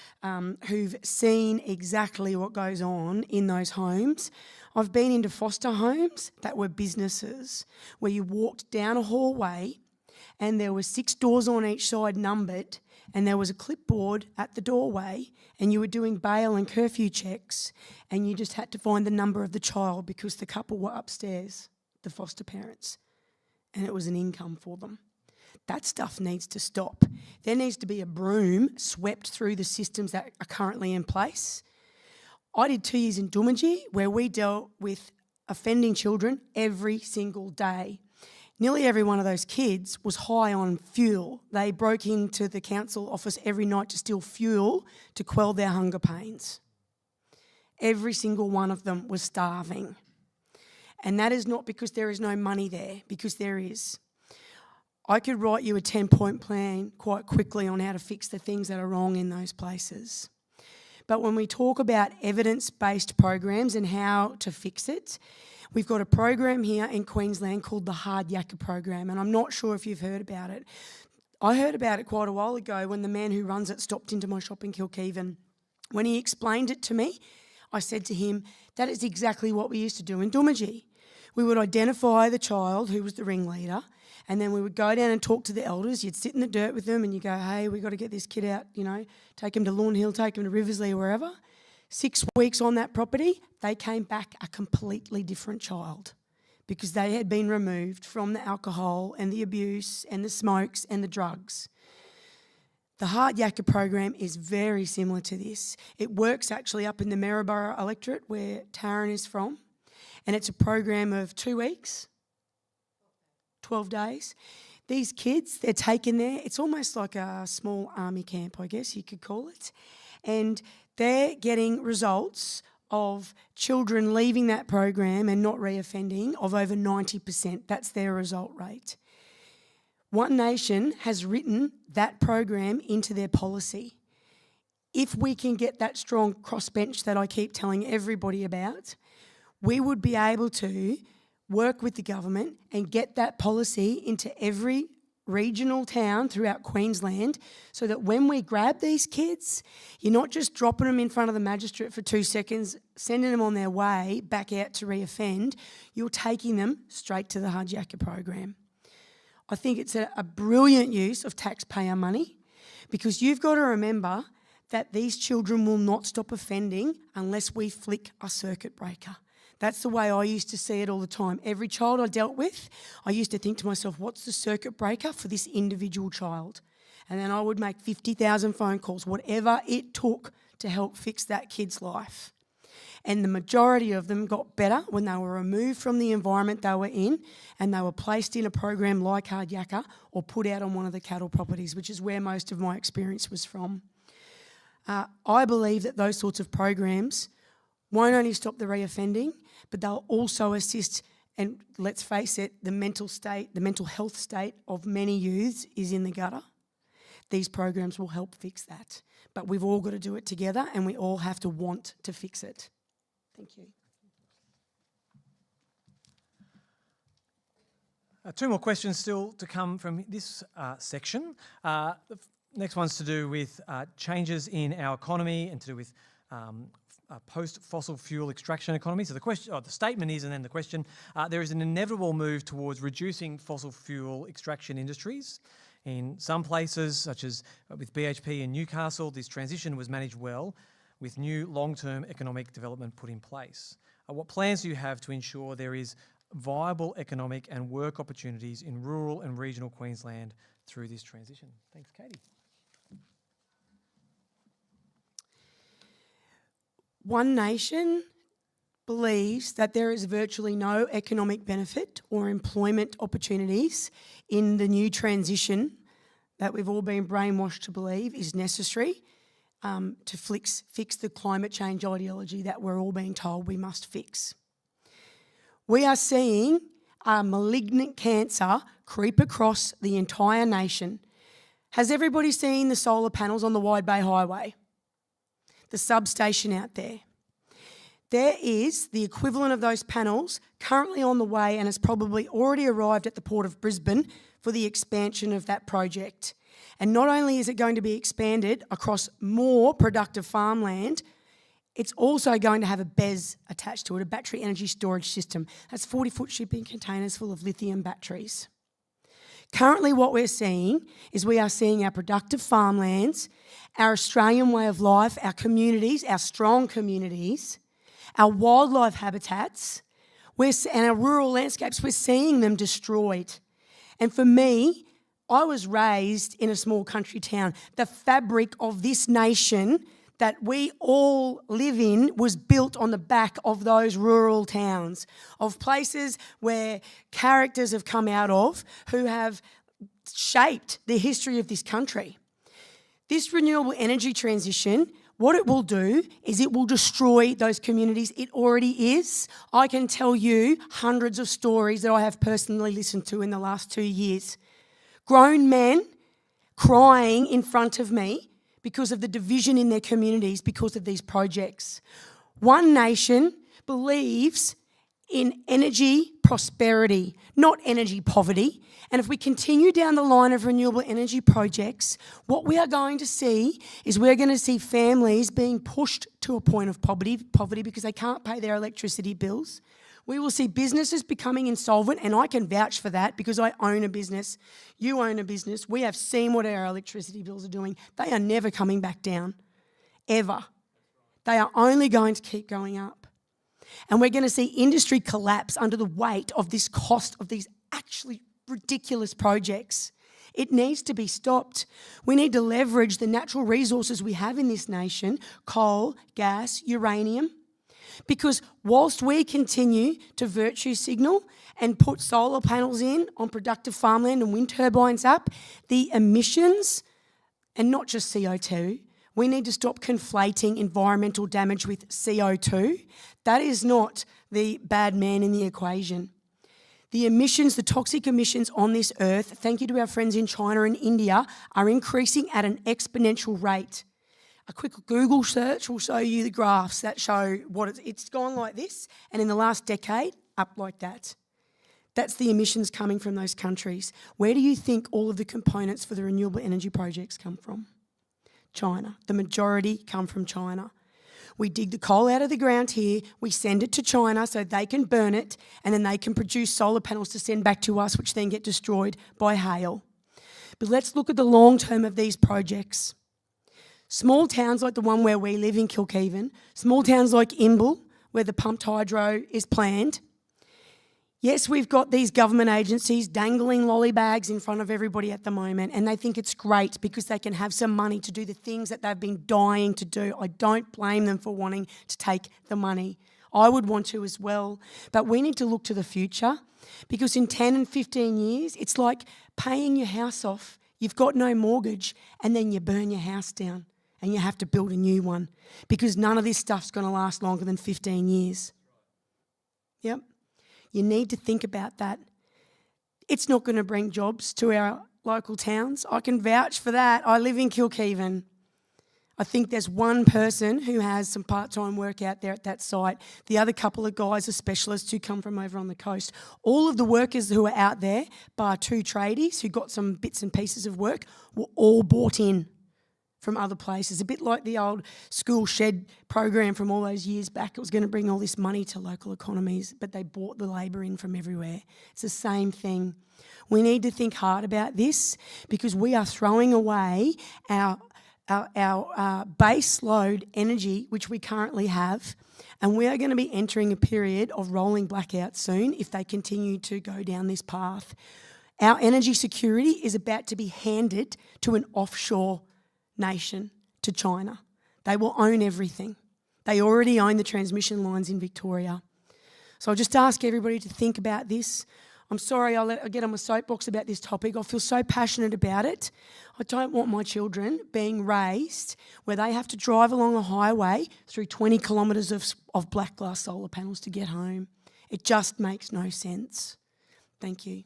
who've seen exactly what goes on in those homes. I've been into foster homes that were businesses where you walked down a hallway and there were 6 doors on each side numbered, and there was a clipboard at the doorway, and you were doing bail and curfew checks, and you just had to find the number of the child because the couple were upstairs, the foster parents, and it was an income for them. That stuff needs to stop. There needs to be a broom swept through the systems that are currently in place. I did 2 years in Doomadgee where we dealt with offending children every single day. Nearly every one of those kids was high on fuel. They broke into the council office every night to steal fuel to quell their hunger pains. Every single one of them was starving. And that is not because there is no money there, because there is. I could write you a 10-point plan quite quickly on how to fix the things that are wrong in those places. But when we talk about evidence-based programs and how to fix it, we've got a program here in Queensland called the Hard Yakka program, and I'm not sure if you've heard about it. I heard about it quite a while ago when the man who runs it stopped into my shop in Kilkeven. When he explained it to me, I said to him, that is exactly what we used to do in Doomadgee. We would identify the child who was the ringleader, and then we would go down and talk to the elders. You'd sit in the dirt with them and you go, hey, we've got to get this kid out, take him to Lawn Hill, take him to Riversley or wherever. 6 weeks on that property, they came back a completely different child because they had been removed from the alcohol and the abuse and the smokes and the drugs. The Hard Yakka program is very similar to this. It works actually up in the Maryborough electorate where Taryn is from, and it's a program of 2 weeks, 12 days. These kids, they're taken there. It's almost like a small army camp, I guess you could call it. And they're getting results of children leaving that program and not reoffending of over 90%. That's their result rate. One Nation has written that program into their policy. If we can get that strong crossbench that I keep telling everybody about, we would be able to work with the government and get that policy into every regional town throughout Queensland so that when we grab these kids, you're not just dropping them in front of the magistrate for 2 seconds, sending them on their way back out to reoffend, you're taking them straight to the Hard Yakka program. I think it's a brilliant use of taxpayer money because you've got to remember that these children will not stop offending unless we flick a circuit breaker. That's the way I used to see it all the time. Every child I dealt with, I used to think to myself, what's the circuit breaker for this individual child? And then I would make 50,000 phone calls, whatever it took to help fix that kid's life. And the majority of them got better when they were removed from the environment they were in and they were placed in a program like Hard Yakka or put out on one of the cattle properties, which is where most of my experience was from. I believe that those sorts of programs won't only stop the reoffending, but they'll also assist, and let's face it, the mental health state of many youths is in the gutter. These programs will help fix that. But we've all got to do it together and we all have to want to fix it. Thank you. 2 more questions still to come from this section. The next one's to do with changes in our economy and to do with post-fossil fuel extraction economy. So the statement is, and then the question, there is an inevitable move towards reducing fossil fuel extraction industries. In some places, such as with BHP in Newcastle, this transition was managed well with new long-term economic development put in place. What plans do you have to ensure there is viable economic and work opportunities in rural and regional Queensland through this transition? Thanks, Katie. One Nation believes that there is virtually no economic benefit or employment opportunities in the new transition that we've all been brainwashed to believe is necessary to fix the climate change ideology that we're all being told we must fix. We are seeing a malignant cancer creep across the entire nation. Has everybody seen the solar panels on the Wide Bay Highway? The substation out there. There is the equivalent of those panels currently on the way and has probably already arrived at the Port of Brisbane for the expansion of that project. And not only is it going to be expanded across more productive farmland, it's also going to have a BESS attached to it, a battery energy storage system. That's 40-foot shipping containers full of lithium batteries. Currently what we're seeing is we are seeing our productive farmlands, our Australian way of life, our communities, our strong communities, our wildlife habitats, and our rural landscapes, we're seeing them destroyed. And for me, I was raised in a small country town. The fabric of this nation that we all live in was built on the back of those rural towns, of places where characters have come out of who have shaped the history of this country. This renewable energy transition, what it will do is it will destroy those communities. It already is. I can tell you hundreds of stories that I have personally listened to in the last 2 years. Grown men crying in front of me because of the division in their communities because of these projects. One Nation believes in energy prosperity, not energy poverty. And if we continue down the line of renewable energy projects, what we are going to see is we're going to see families being pushed to a point of poverty because they can't pay their electricity bills. We will see businesses becoming insolvent, and I can vouch for that because I own a business. You own a business. We have seen what our electricity bills are doing. They are never coming back down, ever. They are only going to keep going up. And we're going to see industry collapse under the weight of this cost of these actually ridiculous projects. It needs to be stopped. We need to leverage the natural resources we have in this nation, coal, gas, uranium, because whilst we continue to virtue signal and put solar panels in on productive farmland and wind turbines up, the emissions, and not just CO2, we need to stop conflating environmental damage with CO2. That is not the bad man in the equation. The emissions, the toxic emissions on this earth, thank you to our friends in China and India, are increasing at an exponential rate. A quick Google search will show you the graphs that show what it's gone like this, and in the last decade, up like that. That's the emissions coming from those countries. Where do you think all of the components for the renewable energy projects come from? China. The majority come from China. We dig the coal out of the ground here, we send it to China so they can burn it, and then they can produce solar panels to send back to us, which then get destroyed by hail. But let's look at the long term of these projects. Small towns like the one where we live in Kilkhaven, small towns like Imbil, where the pumped hydro is planned. Yes, we've got these government agencies dangling lollybags in front of everybody at the moment, and they think it's great because they can have some money to do the things that they've been dying to do. I don't blame them for wanting to take the money. I would want to as well. But we need to look to the future, because in 10 and 15 years, it's like paying your house off. You've got no mortgage, and then you burn your house down and you have to build a new one, because none of this stuff's going to last longer than 15 years. Yep. You need to think about that. It's not going to bring jobs to our local towns. I can vouch for that. I live in Kilkeven. I think there's one person who has some part-time work out there at that site. The other couple of guys are specialists who come from over on the coast. All of the workers who are out there, bar 2 tradies who got some bits and pieces of work, were all bought in from other places. A bit like the old school shed program from all those years back. It was going to bring all this money to local economies, but they bought the labour in from everywhere. It's the same thing. We need to think hard about this, because we are throwing away our base load energy, which we currently have, and we are going to be entering a period of rolling blackouts soon if they continue to go down this path. Our energy security is about to be handed to an offshore nation, to China. They will own everything. They already own the transmission lines in Victoria. So I'll just ask everybody to think about this. I'm sorry I'll get on my soapbox about this topic. I feel so passionate about it. I don't want my children being raised where they have to drive along a highway through 20 kilometres of black glass solar panels to get home. It just makes no sense. Thank you.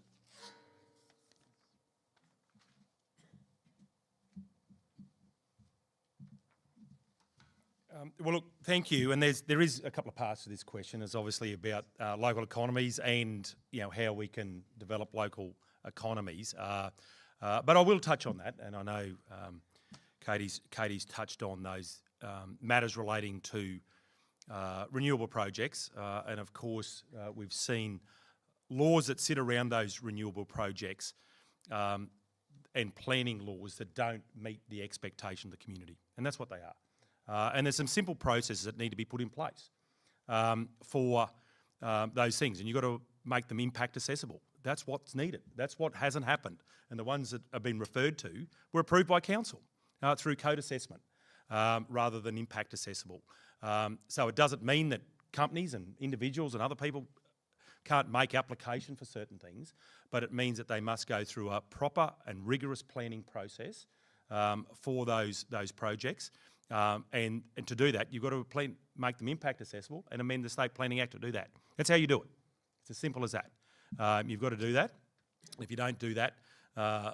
Well, look, thank you. And there is a couple of parts to this question. It's obviously about local economies and how we can develop local economies. But I will touch on that, and I know Katie's touched on those matters relating to renewable projects. And of course, we've seen laws that sit around those renewable projects and planning laws that don't meet the expectation of the community, and that's what they are. And there's some simple processes that need to be put in place for those things, and you've got to make them impact accessible. That's what's needed. That's what hasn't happened. And the ones that have been referred to were approved by council through code assessment rather than impact accessible. So it doesn't mean that companies and individuals and other people can't make application for certain things, but it means that they must go through a proper and rigorous planning process for those projects. And to do that, you've got to make them impact accessible and amend the State Planning Act to do that. That's how you do it. It's as simple as that. You've got to do that. If you don't do that,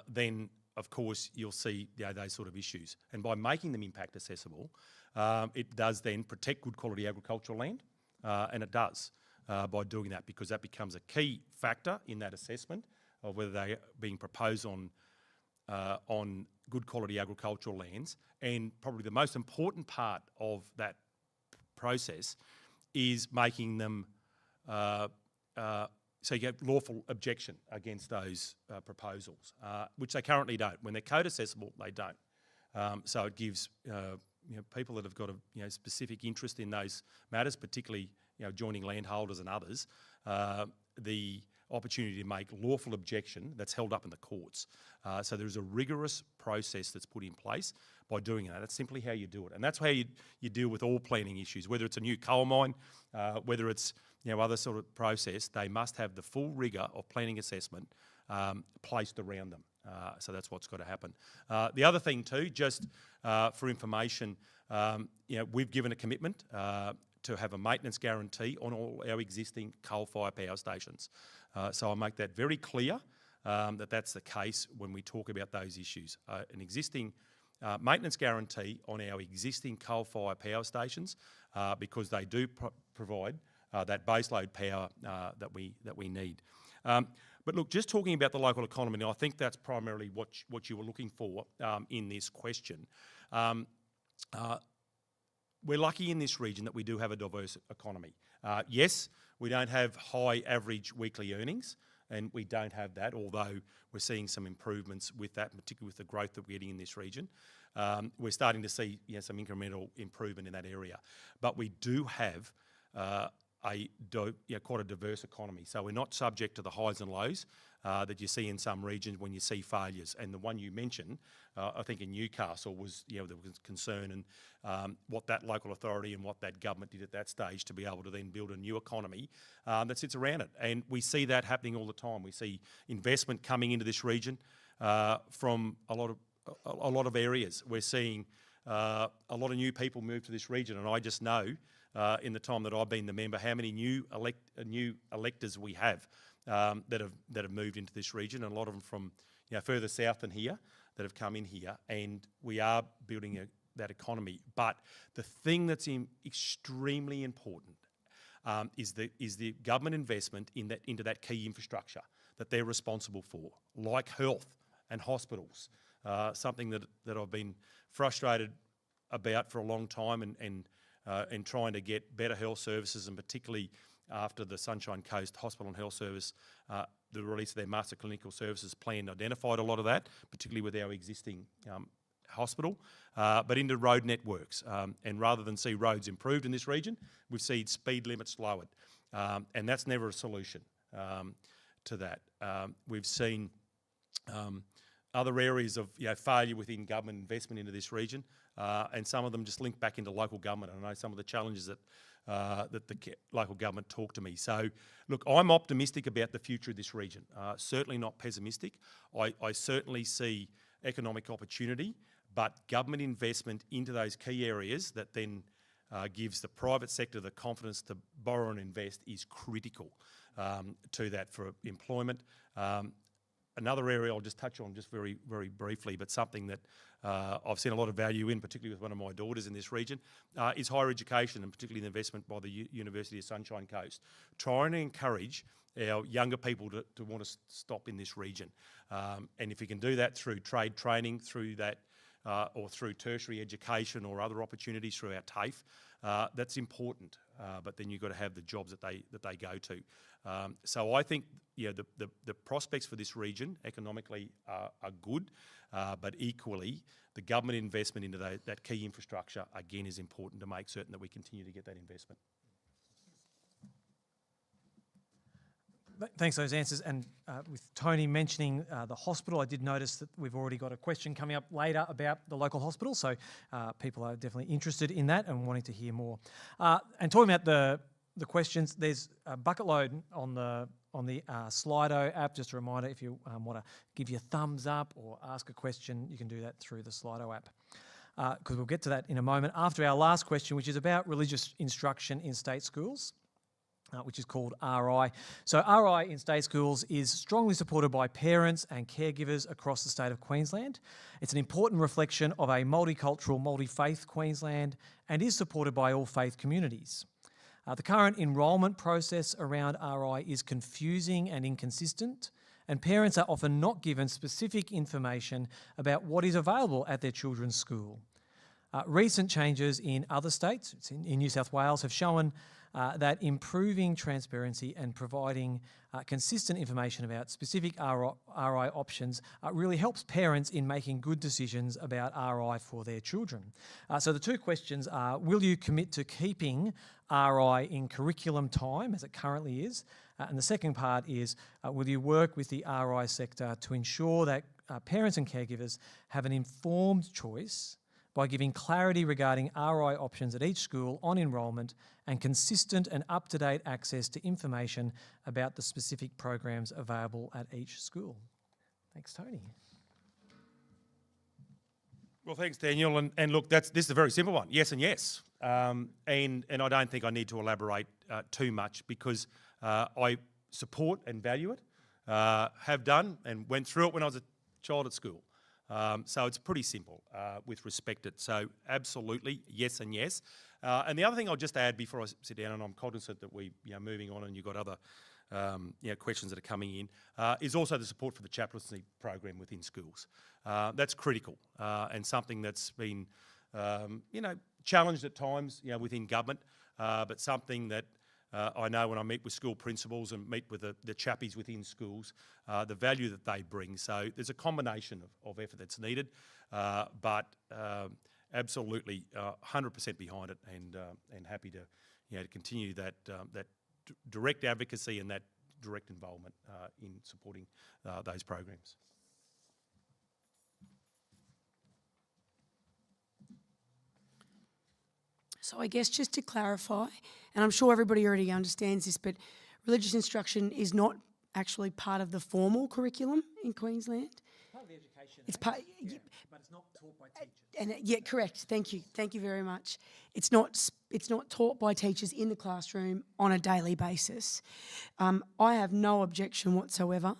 then of course you'll see those sort of issues. And by making them impact accessible, it does then protect good quality agricultural land, and it does by doing that, because that becomes a key factor in that assessment of whether they are being proposed on good quality agricultural lands. And probably the most important part of that process is making them so you get lawful objection against those proposals, which they currently don't. When they're code accessible, they don't. So it gives people that have got a specific interest in those matters, particularly joining landholders and others, the opportunity to make lawful objection that's held up in the courts. So there is a rigorous process that's put in place by doing that. That's simply how you do it. And that's how you deal with all planning issues, whether it's a new coal mine, whether it's other sort of process. They must have the full rigour of planning assessment placed around them. So that's what's got to happen. The other thing too, just for information, we've given a commitment to have a maintenance guarantee on all our existing coal-fired power stations. So I'll make that very clear that that's the case when we talk about those issues. An existing maintenance guarantee on our existing coal-fired power stations, because they do provide that baseload power that we need. But look, just talking about the local economy, and I think that's primarily what you were looking for in this question. We're lucky in this region that we do have a diverse economy. Yes, we don't have high average weekly earnings, and we don't have that, although we're seeing some improvements with that, particularly with the growth that we're getting in this region. We're starting to see some incremental improvement in that area. But we do have quite a diverse economy. So we're not subject to the highs and lows that you see in some regions when you see failures. And the one you mentioned, I think in Newcastle, was there was concern and what that local authority and what that government did at that stage to be able to then build a new economy that sits around it. And we see that happening all the time. We see investment coming into this region from a lot of areas. We're seeing a lot of new people move to this region, and I just know in the time that I've been the member how many new electors we have that have moved into this region, and a lot of them from further south than here that have come in here, and we are building that economy. But the thing that's extremely important is the government investment into that key infrastructure that they're responsible for, like health and hospitals. Something that I've been frustrated about for a long time, and trying to get better health services, and particularly after the Sunshine Coast Hospital and Health Service, the release of their Master Clinical Services Plan identified a lot of that, particularly with our existing hospital, but into road networks. And rather than see roads improved in this region, we've seen speed limits lowered, and that's never a solution to that. We've seen other areas of failure within government investment into this region, and some of them just link back into local government. I know some of the challenges that the local government talk to me. So, look, I'm optimistic about the future of this region. Certainly not pessimistic. I certainly see economic opportunity, but government investment into those key areas that then gives the private sector the confidence to borrow and invest is critical to that for employment. Another area I'll just touch on just very, very briefly, but something that I've seen a lot of value in, particularly with one of my daughters in this region, is higher education, and particularly the investment by the University of Sunshine Coast. Trying to encourage our younger people to want to stop in this region. And if you can do that through trade training, through that, or through tertiary education or other opportunities through our TAFE, that's important. But then you've got to have the jobs that they go to. So I think the prospects for this region economically are good, but equally the government investment into that key infrastructure again is important to make certain that we continue to get that investment. Thanks for those answers. And with Tony mentioning the hospital, I did notice that we've already got a question coming up later about the local hospital. So people are definitely interested in that and wanting to hear more. And talking about the questions, there's a bucket load on the Slido app. Just a reminder, if you want to give your thumbs up or ask a question, you can do that through the Slido app. Because we'll get to that in a moment after our last question, which is about religious instruction in state schools. Which is called RI. So RI in state schools is strongly supported by parents and caregivers across the state of Queensland. It's an important reflection of a multicultural, multi-faith Queensland and is supported by all faith communities. The current enrolment process around RI is confusing and inconsistent, and parents are often not given specific information about what is available at their children's school. Recent changes in other states, in New South Wales, have shown that improving transparency and providing consistent information about specific RI options really helps parents in making good decisions about RI for their children. So the two questions are, will you commit to keeping RI in curriculum time as it currently is? And the second part is, will you work with the RI sector to ensure that parents and caregivers have an informed choice by giving clarity regarding RI options at each school on enrolment and consistent and up-to-date access to information about the specific programs available at each school? Thanks, Tony. Well, thanks, Daniel. And look, this is a very simple one. Yes and yes. And I don't think I need to elaborate too much because I support and value it, have done and went through it when I was a child at school. So it's pretty simple with respect to it. So absolutely, yes and yes. And the other thing I'll just add before I sit down, and I'm cognizant that we're moving on and you've got other questions that are coming in, is also the support for the chaplaincy program within schools. That's critical and something that's been, challenged at times, within government, but something that I know when I meet with school principals and meet with the chappies within schools, the value that they bring. So there's a combination of effort that's needed, but absolutely 100% behind it and happy to to continue that direct advocacy and that direct involvement in supporting those programs. So I guess just to clarify, and I'm sure everybody already understands this, but religious instruction is not actually part of the formal curriculum in Queensland. Part of the education. It's part, But it's not taught by teachers. and yeah, correct. Thank you very much. It's not taught by teachers in the classroom on a daily basis. I have no objection whatsoever,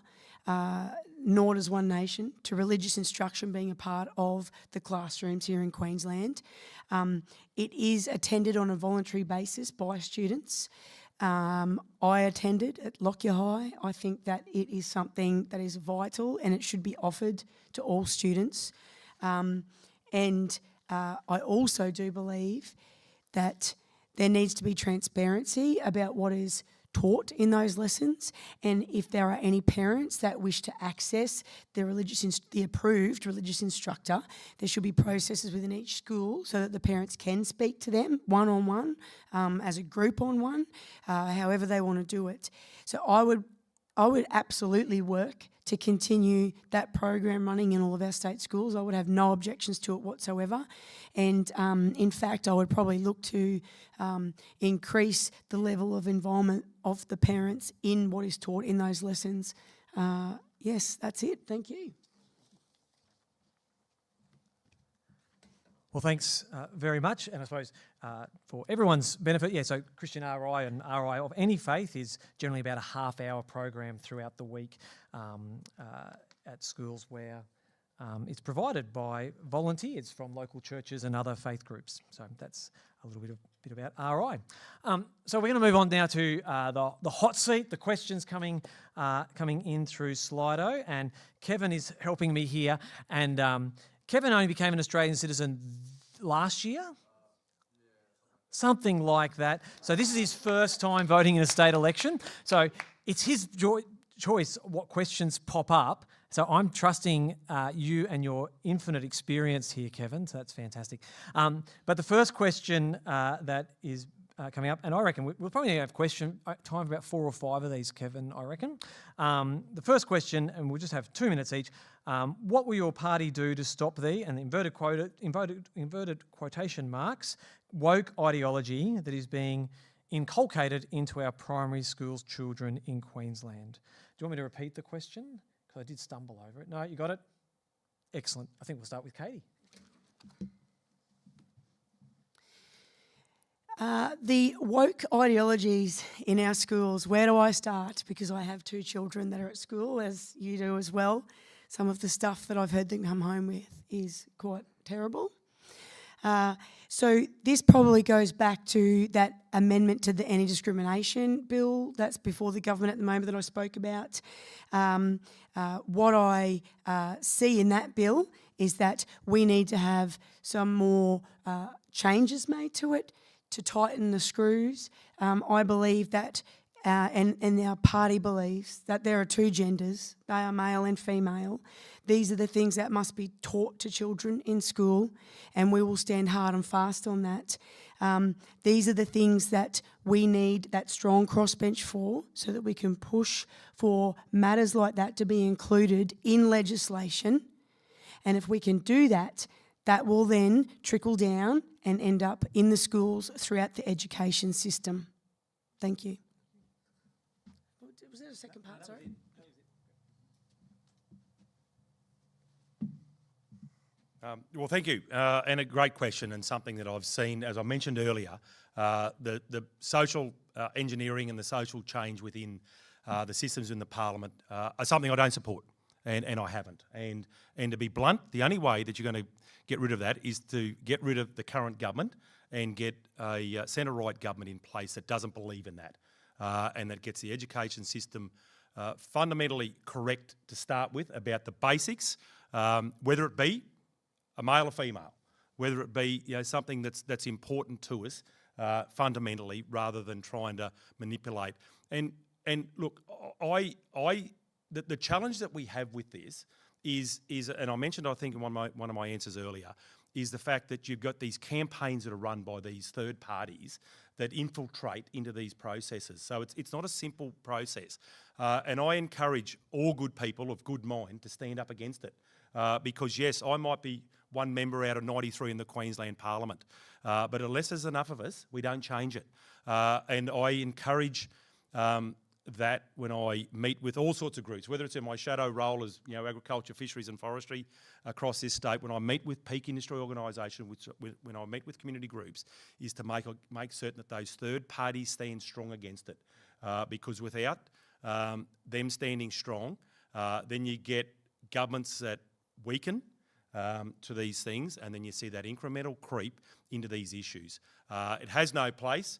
nor does One Nation, to religious instruction being a part of the classrooms here in Queensland. It is attended on a voluntary basis by students. I attended at Lockyer High. I think that it is something that is vital and it should be offered to all students. And I also do believe that there needs to be transparency about what is taught in those lessons, and if there are any parents that wish to access the approved religious instructor, there should be processes within each school so that the parents can speak to them one-on-one, as a group on one, however they want to do it. So I would absolutely work to continue that program running in all of our state schools. I would have no objections to it whatsoever. And in fact, I would probably look to increase the level of involvement of the parents in what is taught in those lessons. Yes, that's it. Thank you. Well, thanks very much. And I suppose for everyone's benefit, so Christian RI and RI of any faith is generally about a half-hour program throughout the week at schools where it's provided by volunteers from local churches and other faith groups. So that's a little bit about RI. So we're going to move on now to the hot seat, the questions coming in through Slido. And Kevin is helping me here. And Kevin only became an Australian citizen last year? Something like that. So this is his first time voting in a state election. So it's his choice what questions pop up. So I'm trusting you and your infinite experience here, Kevin. So that's fantastic. But the first question that is coming up, and I reckon we'll probably have time for about 4 or 5 of these, Kevin, I reckon. The first question, and we'll just have 2 minutes each. What will your party do to stop the, and inverted quotation marks, woke ideology that is being inculcated into our primary schools children in Queensland? Do you want me to repeat the question? Because I did stumble over it. No, you got it? Excellent. I think we'll start with Katie. The woke ideologies in our schools, where do I start? Because I have 2 children that are at school, as you do as well. Some of the stuff that I've heard them come home with is quite terrible. So this probably goes back to that amendment to the anti-discrimination bill that's before the government at the moment that I spoke about. What I see in that bill is that we need to have some more changes made to it to tighten the screws. I believe that, and our party believes, that there are 2 genders. They are male and female. These are the things that must be taught to children in school, and we will stand hard and fast on that. These are the things that we need that strong crossbench for, so that we can push for matters like that to be included in legislation. And if we can do that, that will then trickle down and end up in the schools throughout the education system. Thank you. Was there a second part, sorry? Well, thank you, and a great question, and something that I've seen, as I mentioned earlier, the social engineering and the social change within the systems in the parliament are something I don't support, and I haven't. And to be blunt, the only way that you're going to get rid of that is to get rid of the current government and get a centre-right government in place that doesn't believe in that, and that gets the education system fundamentally correct to start with about the basics, whether it be a male or female, whether it be something that's important to us fundamentally, rather than trying to manipulate. And look, the challenge that we have with this is, and I mentioned, I think in one of my answers earlier, is the fact that you've got these campaigns that are run by these third parties that infiltrate into these processes. So it's not a simple process. And I encourage all good people of good mind to stand up against it. Because yes, I might be one member out of 93 in the Queensland Parliament, but unless there's enough of us, we don't change it. And I encourage that when I meet with all sorts of groups, whether it's in my shadow role as agriculture, fisheries and forestry across this state, when I meet with peak industry organisations, when I meet with community groups, is to make certain that those third parties stand strong against it. Because without them standing strong, then you get governments that weaken to these things, and then you see that incremental creep into these issues. It has no place.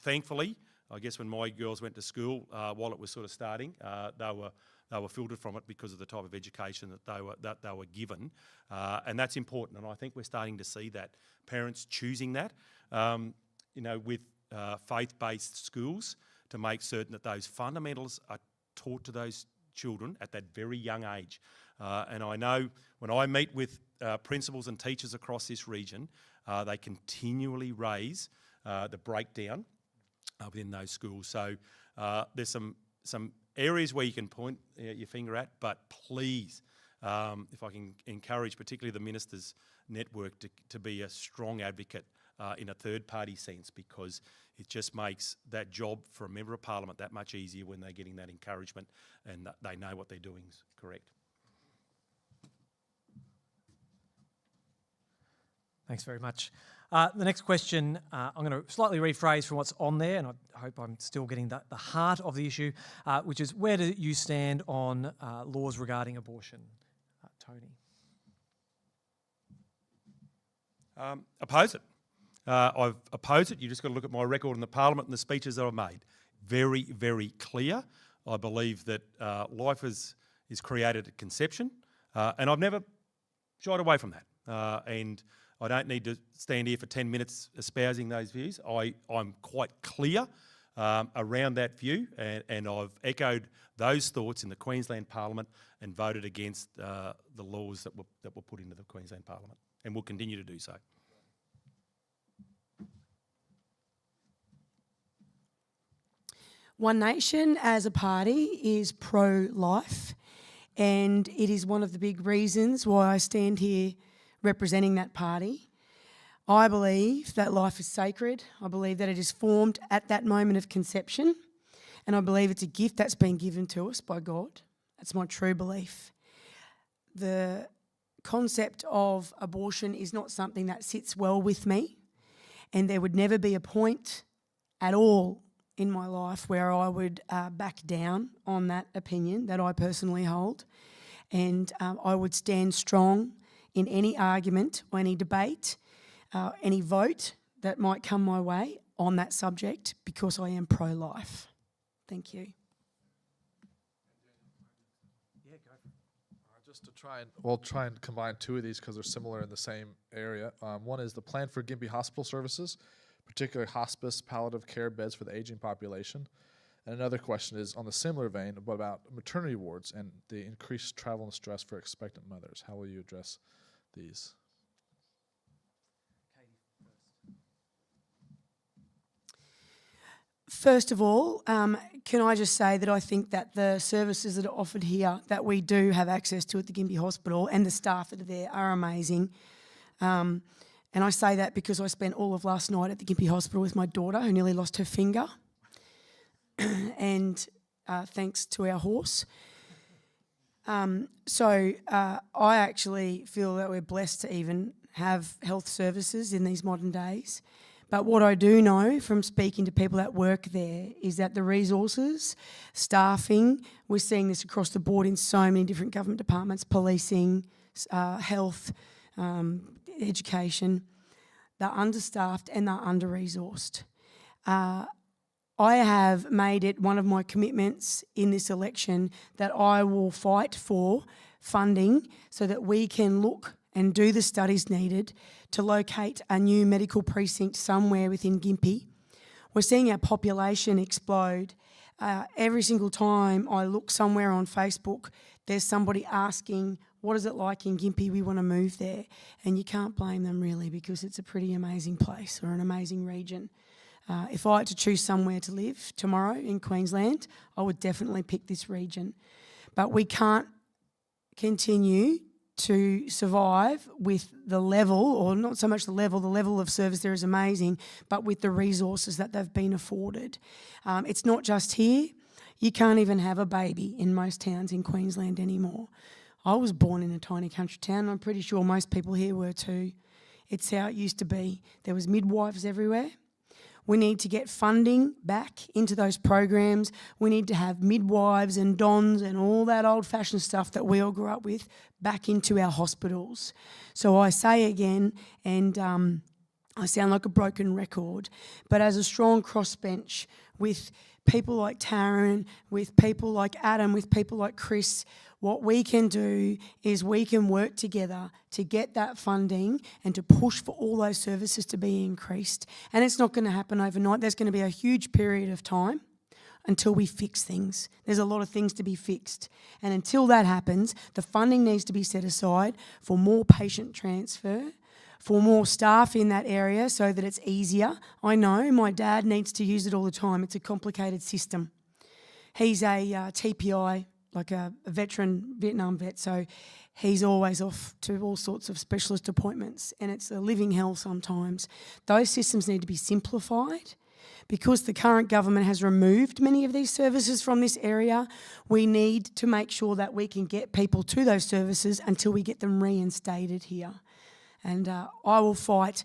Thankfully, I guess when my girls went to school, while it was sort of starting, they were filtered from it because of the type of education that they were given, and that's important. And I think we're starting to see that parents choosing that, with faith-based schools to make certain that those fundamentals are taught to those children at that very young age. And I know when I meet with principals and teachers across this region, they continually raise the breakdown within those schools. So there's some areas where you can point your finger at, but please, if I can encourage particularly the Ministers Network to be a strong advocate in a third-party sense, because it just makes that job for a Member of Parliament that much easier when they're getting that encouragement and that they know what they're doing is correct. Thanks very much. The next question, I'm going to slightly rephrase from what's on there, and I hope I'm still getting the heart of the issue, which is where do you stand on laws regarding abortion? Tony. Oppose it. I've opposed it. You just got to look at my record in the Parliament and the speeches that I've made. Very, very clear. I believe that life is created at conception, and I've never shied away from that. And I don't need to stand here for 10 minutes espousing those views. I'm quite clear around that view, and I've echoed those thoughts in the Queensland Parliament and voted against the laws that were put into the Queensland Parliament, and will continue to do so. One Nation as a party is pro-life, and it is one of the big reasons why I stand here representing that party. I believe that life is sacred. I believe that it is formed at that moment of conception, and I believe it's a gift that's been given to us by God. That's my true belief. The concept of abortion is not something that sits well with me, and there would never be a point at all in my life where I would back down on that opinion that I personally hold, and I would stand strong in any argument or any debate, any vote that might come my way on that subject, because I am pro-life. Thank you. Yeah, go for it. Just to try and combine two of these because they're similar in the same area. One is the plan for Gympie hospital services, particularly hospice, palliative care beds for the aging population. And another question is on the similar vein, what about maternity wards and the increased travel and stress for expectant mothers? How will you address these? First of all, can I just say that I think that the services that are offered here that we do have access to at the Gympie Hospital and the staff that are there are amazing. And I say that because I spent all of last night at the Gympie Hospital with my daughter who nearly lost her finger, and thanks to our horse. So I actually feel that we're blessed to even have health services in these modern days. But what I do know from speaking to people that work there is that the resources, staffing, we're seeing this across the board in so many different government departments, policing, health, education, they're understaffed and they're under-resourced. I have made it one of my commitments in this election that I will fight for funding so that we can look and do the studies needed to locate a new medical precinct somewhere within Gympie. We're seeing our population explode. Every single time I look somewhere on Facebook, there's somebody asking, what is it like in Gympie? We want to move there. And you can't blame them really, because it's a pretty amazing place or an amazing region. If I had to choose somewhere to live tomorrow in Queensland, I would definitely pick this region. But we can't continue to survive with the level, or not so much the level of service there is amazing, but with the resources that they've been afforded. It's not just here. You can't even have a baby in most towns in Queensland anymore. I was born in a tiny country town. I'm pretty sure most people here were too. It's how it used to be. There was midwives everywhere. We need to get funding back into those programs. We need to have midwives and dons and all that old-fashioned stuff that we all grew up with back into our hospitals. So I say again, and I sound like a broken record, but as a strong crossbench with people like Taryn, with people like Adam, with people like Chris, what we can do is we can work together to get that funding and to push for all those services to be increased. And it's not going to happen overnight. There's going to be a huge period of time until we fix things. There's a lot of things to be fixed. And until that happens, the funding needs to be set aside for more patient transfer, for more staff in that area so that it's easier. I know my dad needs to use it all the time. It's a complicated system. He's a TPI, like a veteran, Vietnam vet, so he's always off to all sorts of specialist appointments, and it's a living hell sometimes. Those systems need to be simplified. Because the current government has removed many of these services from this area, we need to make sure that we can get people to those services until we get them reinstated here. And I will fight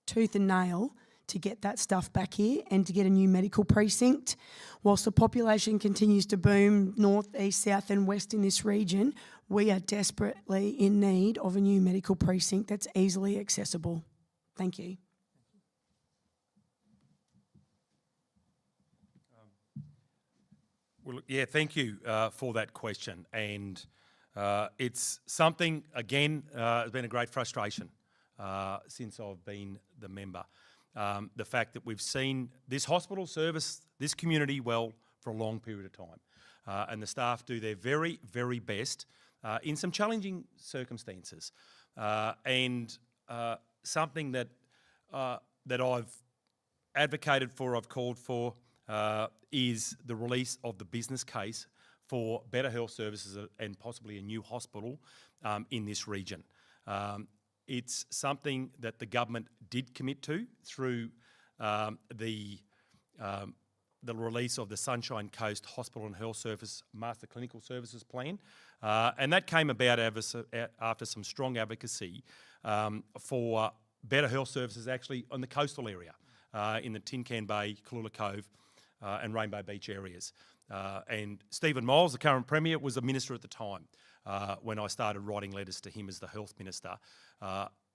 tooth and nail to get that stuff back here and to get a new medical precinct. Whilst the population continues to boom north, east, south and west in this region, we are desperately in need of a new medical precinct that's easily accessible. Thank you. Well, yeah, thank you for that question. And it's something, again, has been a great frustration since I've been the member. The fact that we've seen this hospital service this community well for a long period of time. And the staff do their very, very best in some challenging circumstances. And something that I've advocated for, I've called for, is the release of the business case for better health services and possibly a new hospital in this region. It's something that the government did commit to through the release of the Sunshine Coast Hospital and Health Service Master Clinical Services Plan. And that came about after some strong advocacy for better health services actually on the coastal area, in the Tin Can Bay, Cooloola Cove and Rainbow Beach areas. And Stephen Miles, the current Premier, was a minister at the time when I started writing letters to him as the Health Minister,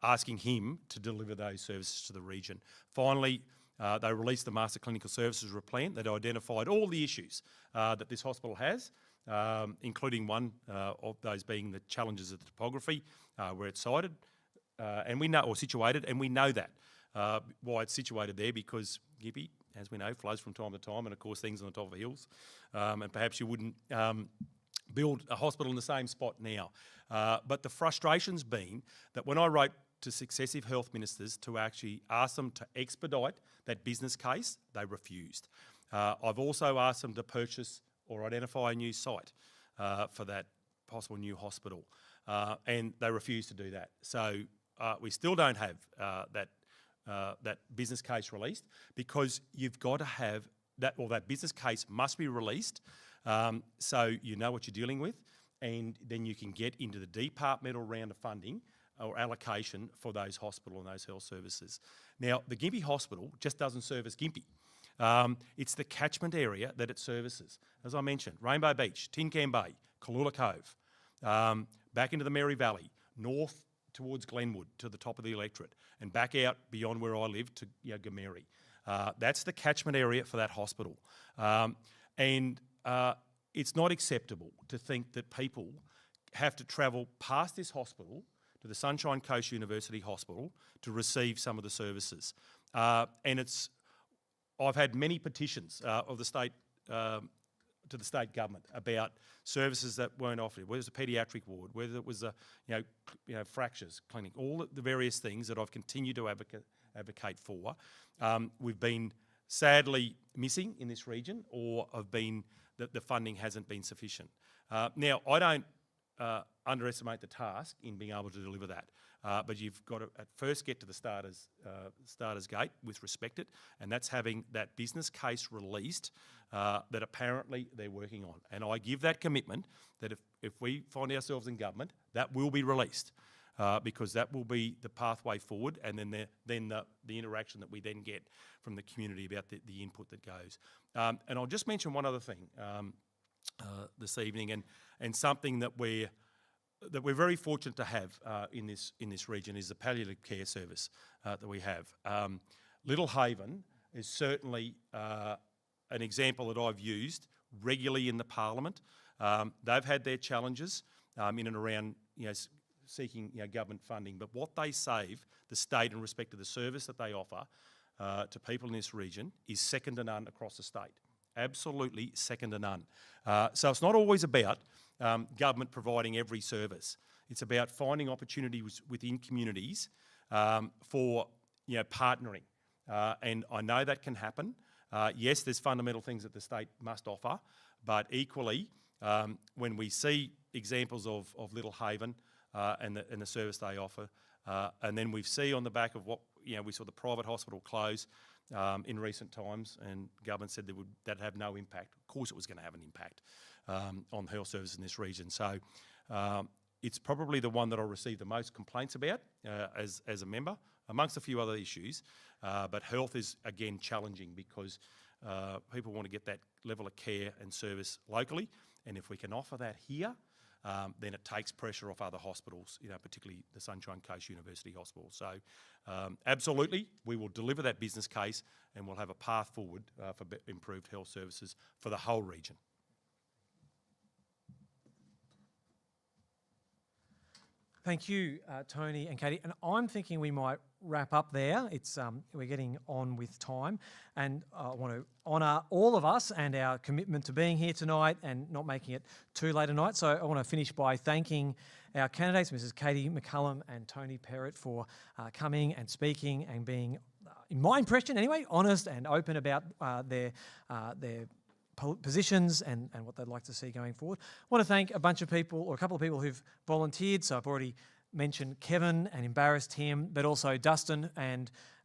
asking him to deliver those services to the region. Finally, they released the Master Clinical Services Plan that identified all the issues that this hospital has, including one of those being the challenges of the topography, where it's sited, and we know, or situated, and we know that. Why it's situated there, because Gympie, as we know, flows from time to time, and of course things on the top of hills, and perhaps you wouldn't build a hospital in the same spot now. But the frustration's been that when I wrote to successive health ministers to actually ask them to expedite that business case, they refused. I've also asked them to purchase or identify a new site for that possible new hospital, and they refused to do that. So we still don't have that business case released, because you've got to have that, or that business case must be released so you know what you're dealing with, and then you can get into the departmental round of funding or allocation for those hospital and those health services. Now, the Gympie Hospital just doesn't service Gympie. It's the catchment area that it services. As I mentioned, Rainbow Beach, Tin Can Bay, Cooloola Cove, back into the Mary Valley, north towards Glenwood to the top of the electorate, and back out beyond where I live to Gameri. That's the catchment area for that hospital. And it's not acceptable to think that people have to travel past this hospital to the Sunshine Coast University Hospital to receive some of the services. And I've had many petitions of the state to the state government about services that weren't offered, whether it was a paediatric ward, whether it was a fractures clinic, all the various things that I've continued to advocate for. We've been sadly missing in this region, or have been that the funding hasn't been sufficient. Now, I don't underestimate the task in being able to deliver that, but you've got to at first get to the starter's gate with respect it, and that's having that business case released that apparently they're working on. And I give that commitment that if we find ourselves in government, that will be released. Because that will be the pathway forward, and then the interaction that we then get from the community about the input that goes. And I'll just mention one other thing this evening, and something that we're very fortunate to have in this region is the palliative care service that we have. Little Haven is certainly an example that I've used regularly in the Parliament. They've had their challenges in and around, seeking government funding, but what they save the state in respect to the service that they offer to people in this region is second to none across the state. Absolutely second to none. So it's not always about government providing every service. It's about finding opportunities within communities for partnering, and I know that can happen. Yes, there's fundamental things that the state must offer, but equally, when we see examples of Little Haven and the service they offer, and then we see on the back of what we saw the private hospital close in recent times, and government said that'd have no impact. Of course, it was going to have an impact on health services in this region. So it's probably the one that I receive the most complaints about as a member, amongst a few other issues. But health is again challenging because people want to get that level of care and service locally, and if we can offer that here, then it takes pressure off other hospitals, particularly the Sunshine Coast University Hospital. So absolutely, we will deliver that business case, and we'll have a path forward for improved health services for the whole region. Thank you, Tony and Katie. And I'm thinking we might wrap up there. We're getting on with time, and I want to honour all of us and our commitment to being here tonight and not making it too late a night. So I want to finish by thanking our candidates, Mrs. Katie McCallum and Tony Perrott, for coming and speaking and being, in my impression anyway, honest and open about their positions and what they'd like to see going forward. I want to thank a bunch of people, or a couple of people who've volunteered. So I've already mentioned Kevin and embarrassed him, but also Dustin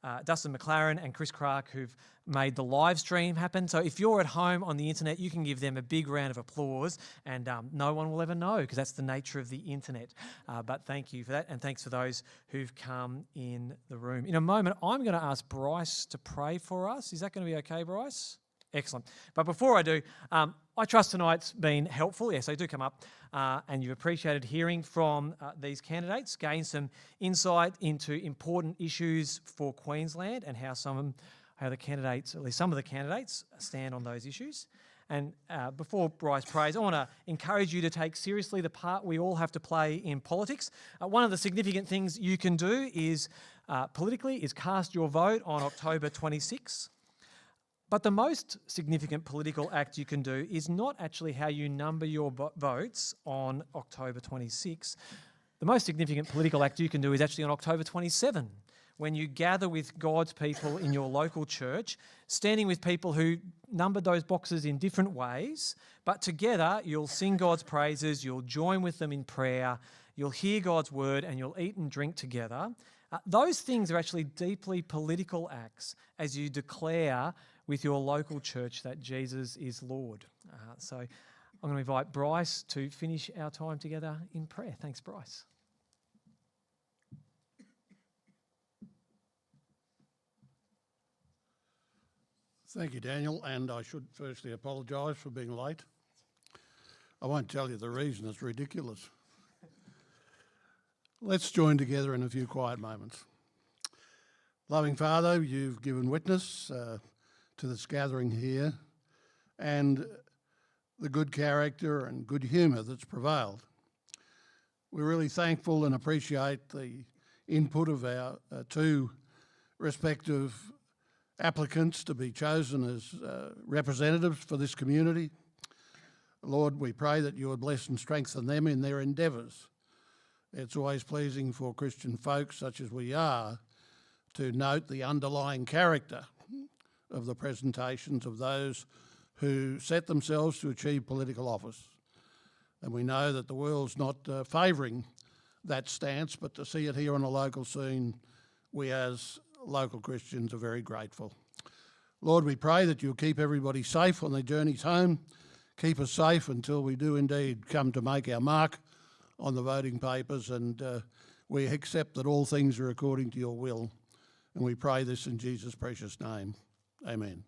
McLaren and Chris Clark, who've made the live stream happen. So if you're at home on the internet, you can give them a big round of applause, and no one will ever know, because that's the nature of the internet. But thank you for that, and thanks for those who've come in the room. In a moment, I'm going to ask Bryce to pray for us. Is that going to be okay, Bryce? Excellent. But before I do, I trust tonight's been helpful. Yes, they do come up, and you've appreciated hearing from these candidates, gain some insight into important issues for Queensland and how the candidates, at least some of the candidates, stand on those issues. And before Bryce prays, I want to encourage you to take seriously the part we all have to play in politics. One of the significant things you can do is politically is cast your vote on October 26. But the most significant political act you can do is not actually how you number your votes on October 26. The most significant political act you can do is actually on October 27, when you gather with God's people in your local church, standing with people who numbered those boxes in different ways, but together you'll sing God's praises, you'll join with them in prayer, you'll hear God's word, and you'll eat and drink together. Those things are actually deeply political acts as you declare with your local church that Jesus is Lord. So I'm going to invite Bryce to finish our time together in prayer. Thanks, Bryce. Thank you, Daniel, and I should firstly apologise for being late. I won't tell you the reason, it's ridiculous. Let's join together in a few quiet moments. Loving Father, you've given witness to this gathering here and the good character and good humour that's prevailed. We're really thankful and appreciate the input of our two respective applicants to be chosen as representatives for this community. Lord, we pray that you would bless and strengthen them in their endeavours. It's always pleasing for Christian folk such as we are to note the underlying character of the presentations of those who set themselves to achieve political office. And we know that the world's not favouring that stance, but to see it here on a local scene, we as local Christians are very grateful. Lord, we pray that you'll keep everybody safe on their journeys home. Keep us safe until we do indeed come to make our mark on the voting papers, and we accept that all things are according to your will. And we pray this in Jesus' precious name. Amen.